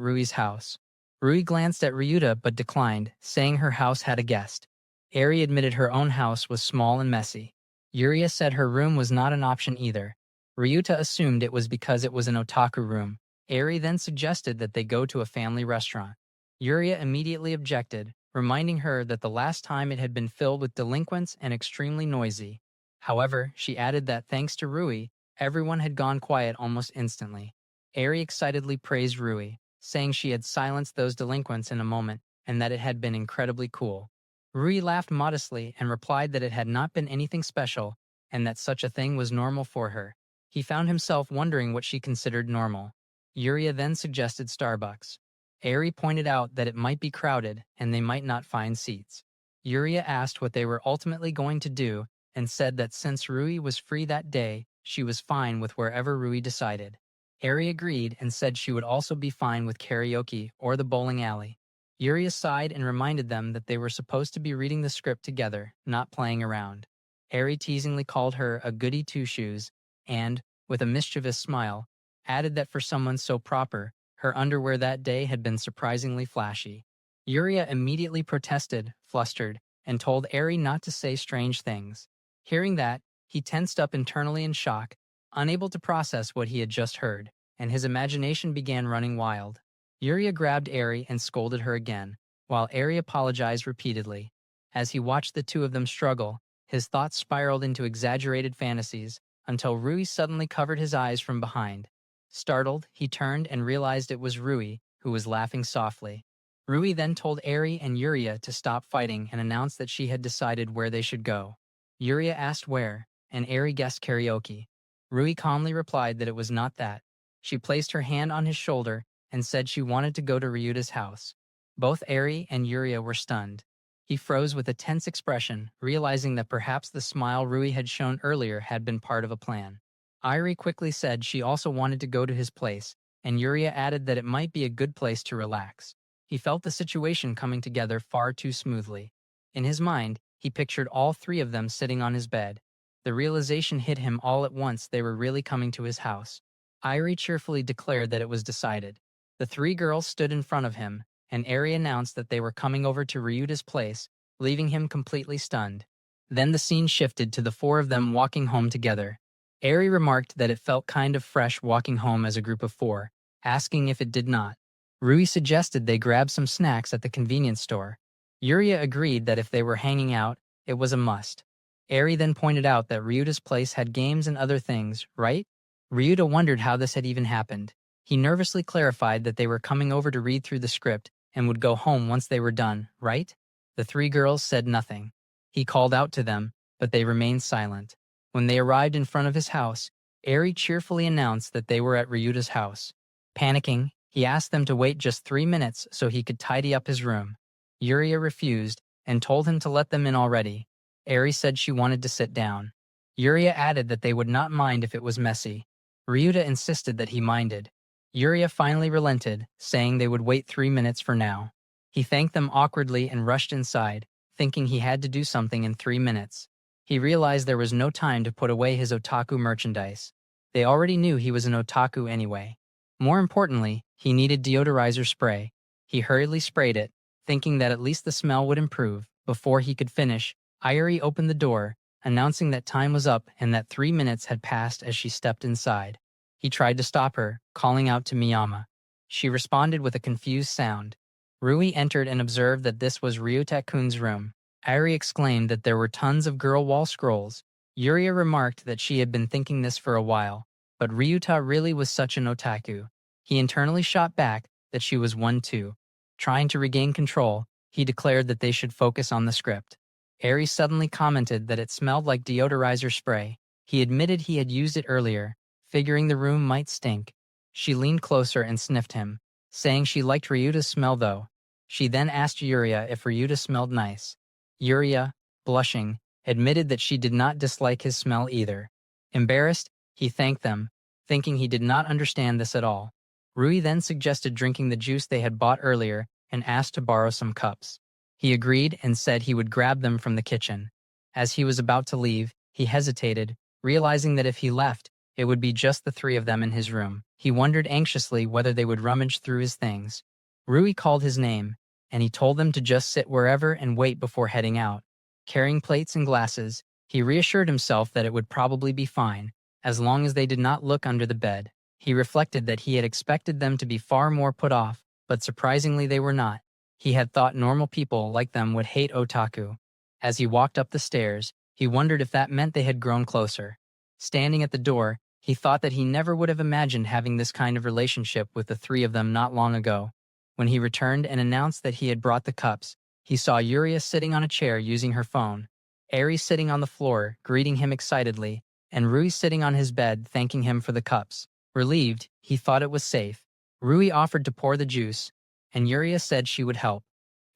Rui's house. Rui glanced at Ryuta but declined, saying her house had a guest. Ari admitted her own house was small and messy. Yuria said her room was not an option either. Ryuta assumed it was because it was an otaku room. Ari then suggested that they go to a family restaurant. Yuria immediately objected, reminding her that the last time it had been filled with delinquents and extremely noisy. However, she added that thanks to Rui, everyone had gone quiet almost instantly. Ari excitedly praised Rui, saying she had silenced those delinquents in a moment and that it had been incredibly cool. Rui laughed modestly and replied that it had not been anything special and that such a thing was normal for her. He found himself wondering what she considered normal. Yuria then suggested Starbucks. Ari pointed out that it might be crowded and they might not find seats. Yuria asked what they were ultimately going to do and said that since Rui was free that day, she was fine with wherever Rui decided. Ari agreed and said she would also be fine with karaoke or the bowling alley. Yuria sighed and reminded them that they were supposed to be reading the script together, not playing around. Ari teasingly called her a goody two-shoes and, with a mischievous smile, added that for someone so proper, her underwear that day had been surprisingly flashy. Yuria immediately protested, flustered, and told Ari not to say strange things. Hearing that, he tensed up internally in shock, unable to process what he had just heard, and his imagination began running wild. Yuria grabbed Ari and scolded her again, while Ari apologized repeatedly. As he watched the two of them struggle, his thoughts spiraled into exaggerated fantasies, until Rui suddenly covered his eyes from behind. Startled, he turned and realized it was Rui, who was laughing softly. Rui then told Ari and Yuria to stop fighting and announced that she had decided where they should go. Yuria asked where, and Ari guessed karaoke. Rui calmly replied that it was not that. She placed her hand on his shoulder and said she wanted to go to Ryuta's house. Both Ari and Yuria were stunned. He froze with a tense expression, realizing that perhaps the smile Rui had shown earlier had been part of a plan. Irie quickly said she also wanted to go to his place, and Yuria added that it might be a good place to relax. He felt the situation coming together far too smoothly. In his mind, he pictured all three of them sitting on his bed. The realization hit him all at once they were really coming to his house. Irie cheerfully declared that it was decided. The three girls stood in front of him, and Ari announced that they were coming over to Ryuta's place, leaving him completely stunned. Then the scene shifted to the four of them walking home together. Ari remarked that it felt kind of fresh walking home as a group of four, asking if it did not. Rui suggested they grab some snacks at the convenience store. Yuria agreed that if they were hanging out, it was a must. Ari then pointed out that Ryuta's place had games and other things, right? Ryuta wondered how this had even happened. He nervously clarified that they were coming over to read through the script and would go home once they were done, right? The three girls said nothing. He called out to them, but they remained silent. When they arrived in front of his house, Ari cheerfully announced that they were at Ryuta's house. Panicking, he asked them to wait just 3 minutes so he could tidy up his room. Yuria refused and told him to let them in already. Ari said she wanted to sit down. Yuria added that they would not mind if it was messy. Ryuta insisted that he minded. Yuria finally relented, saying they would wait 3 minutes for now. He thanked them awkwardly and rushed inside, thinking he had to do something in 3 minutes. He realized there was no time to put away his otaku merchandise. They already knew he was an otaku anyway. More importantly, he needed deodorizer spray. He hurriedly sprayed it, thinking that at least the smell would improve. Before he could finish, Irie opened the door, announcing that time was up and that 3 minutes had passed as she stepped inside. He tried to stop her, calling out to Miyama. She responded with a confused sound. Rui entered and observed that this was Ryuta-kun's room. Irie exclaimed that there were tons of girl wall scrolls. Yuria remarked that she had been thinking this for a while, but Ryuta really was such an otaku. He internally shot back that she was one too. Trying to regain control, he declared that they should focus on the script. Eri suddenly commented that it smelled like deodorizer spray. He admitted he had used it earlier, figuring the room might stink. She leaned closer and sniffed him, saying she liked Ryuta's smell though. She then asked Yuria if Ryuta smelled nice. Yuria, blushing, admitted that she did not dislike his smell either. Embarrassed, he thanked them, thinking he did not understand this at all. Rui then suggested drinking the juice they had bought earlier and asked to borrow some cups. He agreed and said he would grab them from the kitchen. As he was about to leave, he hesitated, realizing that if he left, it would be just the three of them in his room. He wondered anxiously whether they would rummage through his things. Rui called his name, and he told them to just sit wherever and wait before heading out. Carrying plates and glasses, he reassured himself that it would probably be fine, as long as they did not look under the bed. He reflected that he had expected them to be far more put off, but surprisingly they were not. He had thought normal people like them would hate otaku. As he walked up the stairs, he wondered if that meant they had grown closer. Standing at the door, he thought that he never would have imagined having this kind of relationship with the three of them not long ago. When he returned and announced that he had brought the cups, he saw Yuria sitting on a chair using her phone, Eri sitting on the floor, greeting him excitedly, and Rui sitting on his bed thanking him for the cups. Relieved, he thought it was safe. Rui offered to pour the juice, and Yuria said she would help.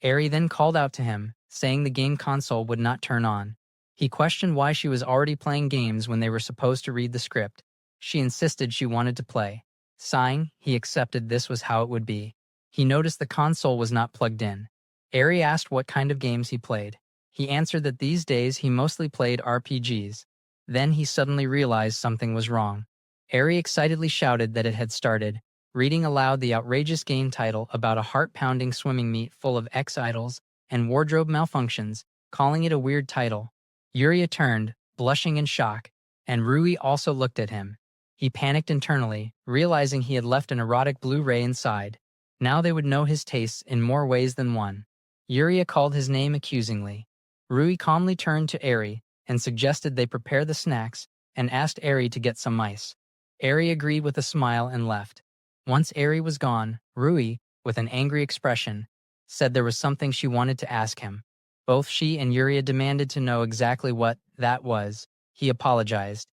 Eri then called out to him, saying the game console would not turn on. He questioned why she was already playing games when they were supposed to read the script. She insisted she wanted to play. Sighing, he accepted this was how it would be. He noticed the console was not plugged in. Eri asked what kind of games he played. He answered that these days he mostly played RPGs. Then he suddenly realized something was wrong. Eri excitedly shouted that it had started, reading aloud the outrageous game title about a heart-pounding swimming meet full of ex-idols and wardrobe malfunctions, calling it a weird title. Yuria turned, blushing in shock, and Rui also looked at him. He panicked internally, realizing he had left an erotic Blu-ray inside. Now they would know his tastes in more ways than one. Yuria called his name accusingly. Rui calmly turned to Eri and suggested they prepare the snacks and asked Eri to get some ice. Eri agreed with a smile and left. Once Eri was gone, Rui, with an angry expression, said there was something she wanted to ask him. Both she and Yuria demanded to know exactly what that was. He apologized.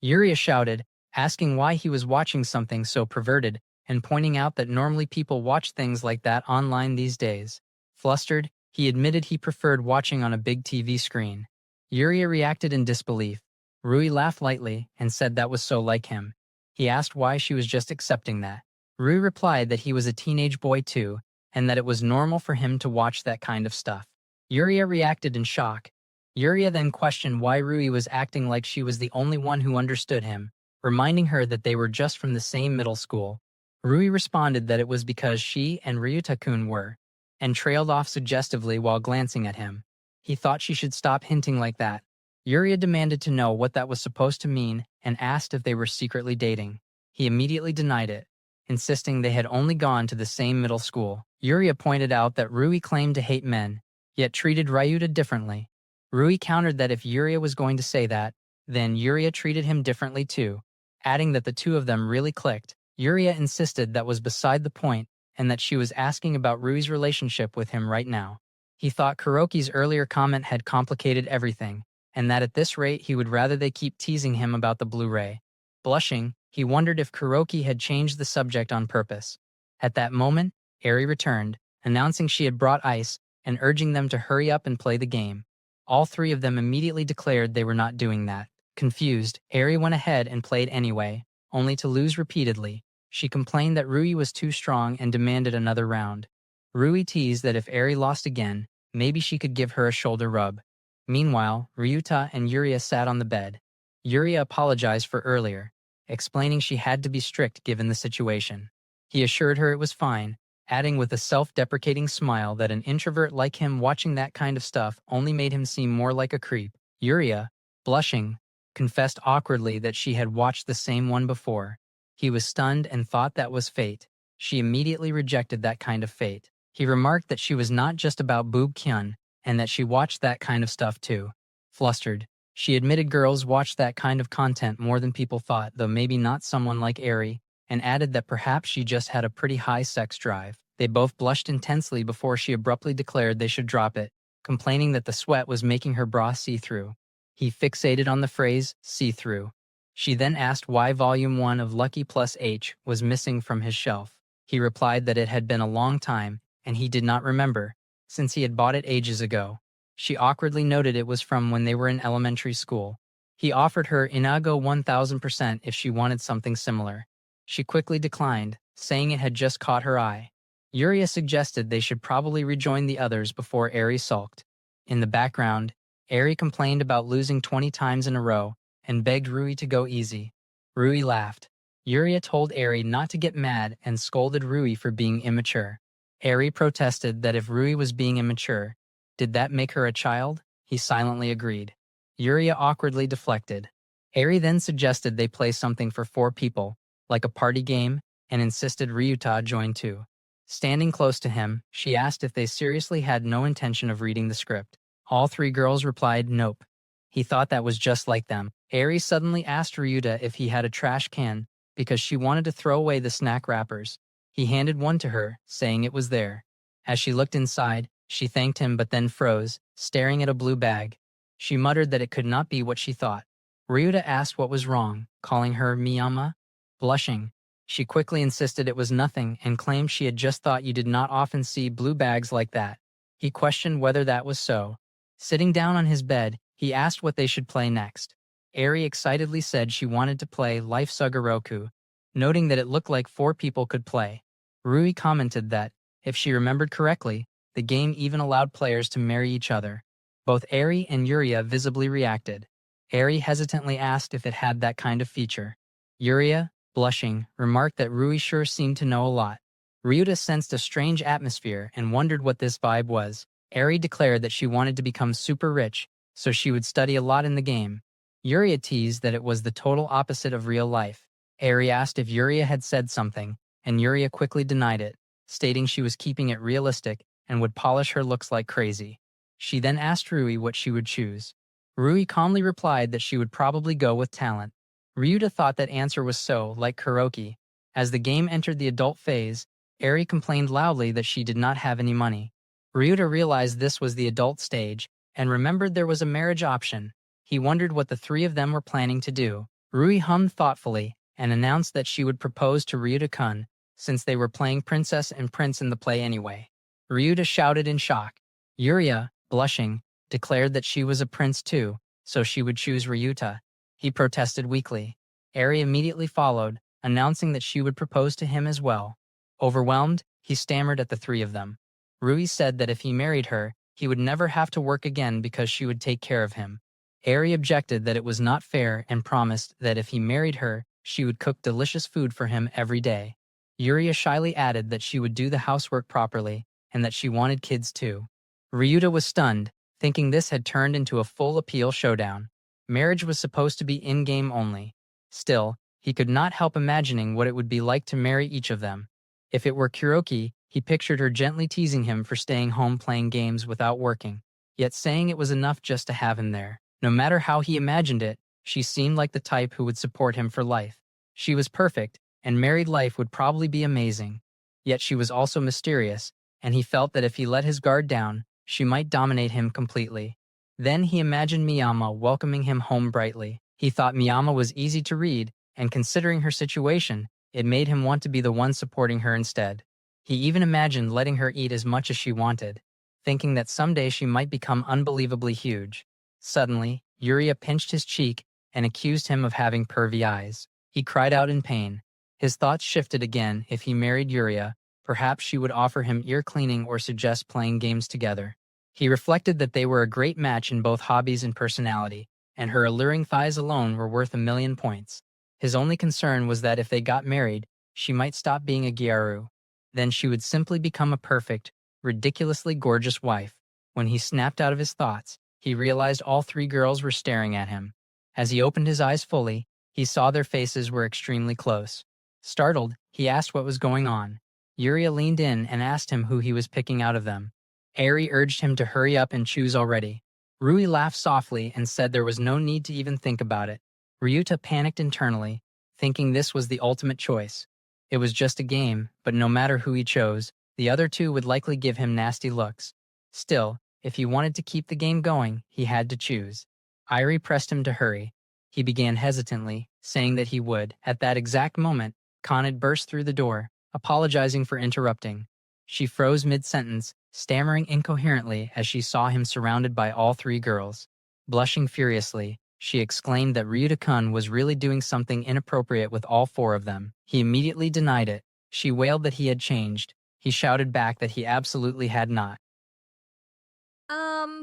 Yuria shouted, asking why he was watching something so perverted and pointing out that normally people watch things like that online these days. Flustered, he admitted he preferred watching on a big TV screen. Yuria reacted in disbelief. Rui laughed lightly and said that was so like him. He asked why she was just accepting that. Rui replied that he was a teenage boy too, and that it was normal for him to watch that kind of stuff. Yuria reacted in shock. Yuria then questioned why Rui was acting like she was the only one who understood him, reminding her that they were just from the same middle school. Rui responded that it was because she and Ryuta-kun were, and trailed off suggestively while glancing at him. He thought she should stop hinting like that. Yuria demanded to know what that was supposed to mean and asked if they were secretly dating. He immediately denied it, insisting they had only gone to the same middle school. Yuria pointed out that Rui claimed to hate men, yet treated Ryuta differently. Rui countered that if Yuria was going to say that, then Yuria treated him differently too, adding that the two of them really clicked. Yuria insisted that was beside the point and that she was asking about Rui's relationship with him right now. He thought Kuroki's earlier comment had complicated everything, and that at this rate he would rather they keep teasing him about the Blu-ray. Blushing, he wondered if Kuroki had changed the subject on purpose. At that moment, Eri returned, announcing she had brought ice and urging them to hurry up and play the game. All three of them immediately declared they were not doing that. Confused, Eri went ahead and played anyway, only to lose repeatedly. She complained that Rui was too strong and demanded another round. Rui teased that if Eri lost again, maybe she could give her a shoulder rub. Meanwhile, Ryuta and Yuria sat on the bed. Yuria apologized for earlier, explaining she had to be strict given the situation. He assured her it was fine, adding with a self-deprecating smile that an introvert like him watching that kind of stuff only made him seem more like a creep. Yuria, blushing, confessed awkwardly that she had watched the same one before. He was stunned and thought that was fate. She immediately rejected that kind of fate. He remarked that she was not just about boob kyun, and that she watched that kind of stuff too. Flustered, she admitted girls watched that kind of content more than people thought, though maybe not someone like Eri, and added that perhaps she just had a pretty high sex drive. They both blushed intensely before she abruptly declared they should drop it, complaining that the sweat was making her bra see-through. He fixated on the phrase, see-through. She then asked why Volume 1 of Lucky Plus H was missing from his shelf. He replied that it had been a long time, and he did not remember, since he had bought it ages ago. She awkwardly noted it was from when they were in elementary school. He offered her Inago 1000% if she wanted something similar. She quickly declined, saying it had just caught her eye. Yuria suggested they should probably rejoin the others before Eri sulked. In the background, Eri complained about losing 20 times in a row and begged Rui to go easy. Rui laughed. Yuria told Eri not to get mad and scolded Rui for being immature. Eri protested that if Rui was being immature, did that make her a child? He silently agreed. Yuria awkwardly deflected. Eri then suggested they play something for 4 people, like a party game, and insisted Ryuta join too. Standing close to him, she asked if they seriously had no intention of reading the script. All 3 girls replied nope. He thought that was just like them. Eri suddenly asked Ryuta if he had a trash can, because she wanted to throw away the snack wrappers. He handed one to her, saying it was there. As she looked inside, she thanked him but then froze, staring at a blue bag. She muttered that it could not be what she thought. Ryuta asked what was wrong, calling her Miyama. Blushing, she quickly insisted it was nothing and claimed she had just thought you did not often see blue bags like that. He questioned whether that was so. Sitting down on his bed, he asked what they should play next. Eri excitedly said she wanted to play Life Sugoroku, noting that it looked like 4 people could play. Rui commented that, if she remembered correctly, the game even allowed players to marry each other. Both Eri and Yuria visibly reacted. Eri hesitantly asked if it had that kind of feature. Yuria, blushing, remarked that Rui sure seemed to know a lot. Ryuta sensed a strange atmosphere and wondered what this vibe was. Eri declared that she wanted to become super rich, so she would study a lot in the game. Yuria teased that it was the total opposite of real life. Eri asked if Yuria had said something, and Yuria quickly denied it, stating she was keeping it realistic and would polish her looks like crazy. She then asked Rui what she would choose. Rui calmly replied that she would probably go with talent. Ryuta thought that answer was so, like karaoke. As the game entered the adult phase, Eri complained loudly that she did not have any money. Ryuta realized this was the adult stage, and remembered there was a marriage option. He wondered what the 3 of them were planning to do. Rui hummed thoughtfully, and announced that she would propose to Ryuta-kun, since they were playing princess and prince in the play anyway. Ryuta shouted in shock. Yuria, blushing, declared that she was a prince too, so she would choose Ryuta. He protested weakly. Eri immediately followed, announcing that she would propose to him as well. Overwhelmed, he stammered at the 3 of them. Rui said that if he married her, he would never have to work again because she would take care of him. Eri objected that it was not fair and promised that if he married her, she would cook delicious food for him every day. Yuria shyly added that she would do the housework properly, and that she wanted kids too. Ryuta was stunned, thinking this had turned into a full appeal showdown. Marriage was supposed to be in-game only. Still, he could not help imagining what it would be like to marry each of them. If it were Kuroki, he pictured her gently teasing him for staying home playing games without working, yet saying it was enough just to have him there. No matter how he imagined it, she seemed like the type who would support him for life. She was perfect, and married life would probably be amazing. Yet she was also mysterious, and he felt that if he let his guard down, she might dominate him completely. Then he imagined Miyama welcoming him home brightly. He thought Miyama was easy to read, and considering her situation, it made him want to be the one supporting her instead. He even imagined letting her eat as much as she wanted, thinking that someday she might become unbelievably huge. Suddenly, Yuria pinched his cheek and accused him of having pervy eyes. He cried out in pain. His thoughts shifted again. If he married Yuria, perhaps she would offer him ear cleaning or suggest playing games together. He reflected that they were a great match in both hobbies and personality, and her alluring thighs alone were worth 1,000,000 points. His only concern was that if they got married, she might stop being a Gyaru. Then she would simply become a perfect, ridiculously gorgeous wife. When he snapped out of his thoughts, he realized all three girls were staring at him. As he opened his eyes fully, he saw their faces were extremely close. Startled, he asked what was going on. Yuria leaned in and asked him who he was picking out of them. Eri urged him to hurry up and choose already. Rui laughed softly and said there was no need to even think about it. Ryuta panicked internally, thinking this was the ultimate choice. It was just a game, but no matter who he chose, the other two would likely give him nasty looks. Still, if he wanted to keep the game going, he had to choose. Irie pressed him to hurry. He began hesitantly, saying that he would. At that exact moment, Khanad burst through the door, apologizing for interrupting. She froze mid-sentence, stammering incoherently as she saw him surrounded by all three girls. Blushing furiously, she exclaimed that Ryuta-kun was really doing something inappropriate with all four of them. He immediately denied it. She wailed that he had changed. He shouted back that he absolutely had not.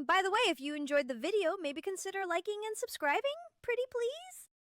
By the way, if you enjoyed the video, maybe consider liking and subscribing? Pretty please?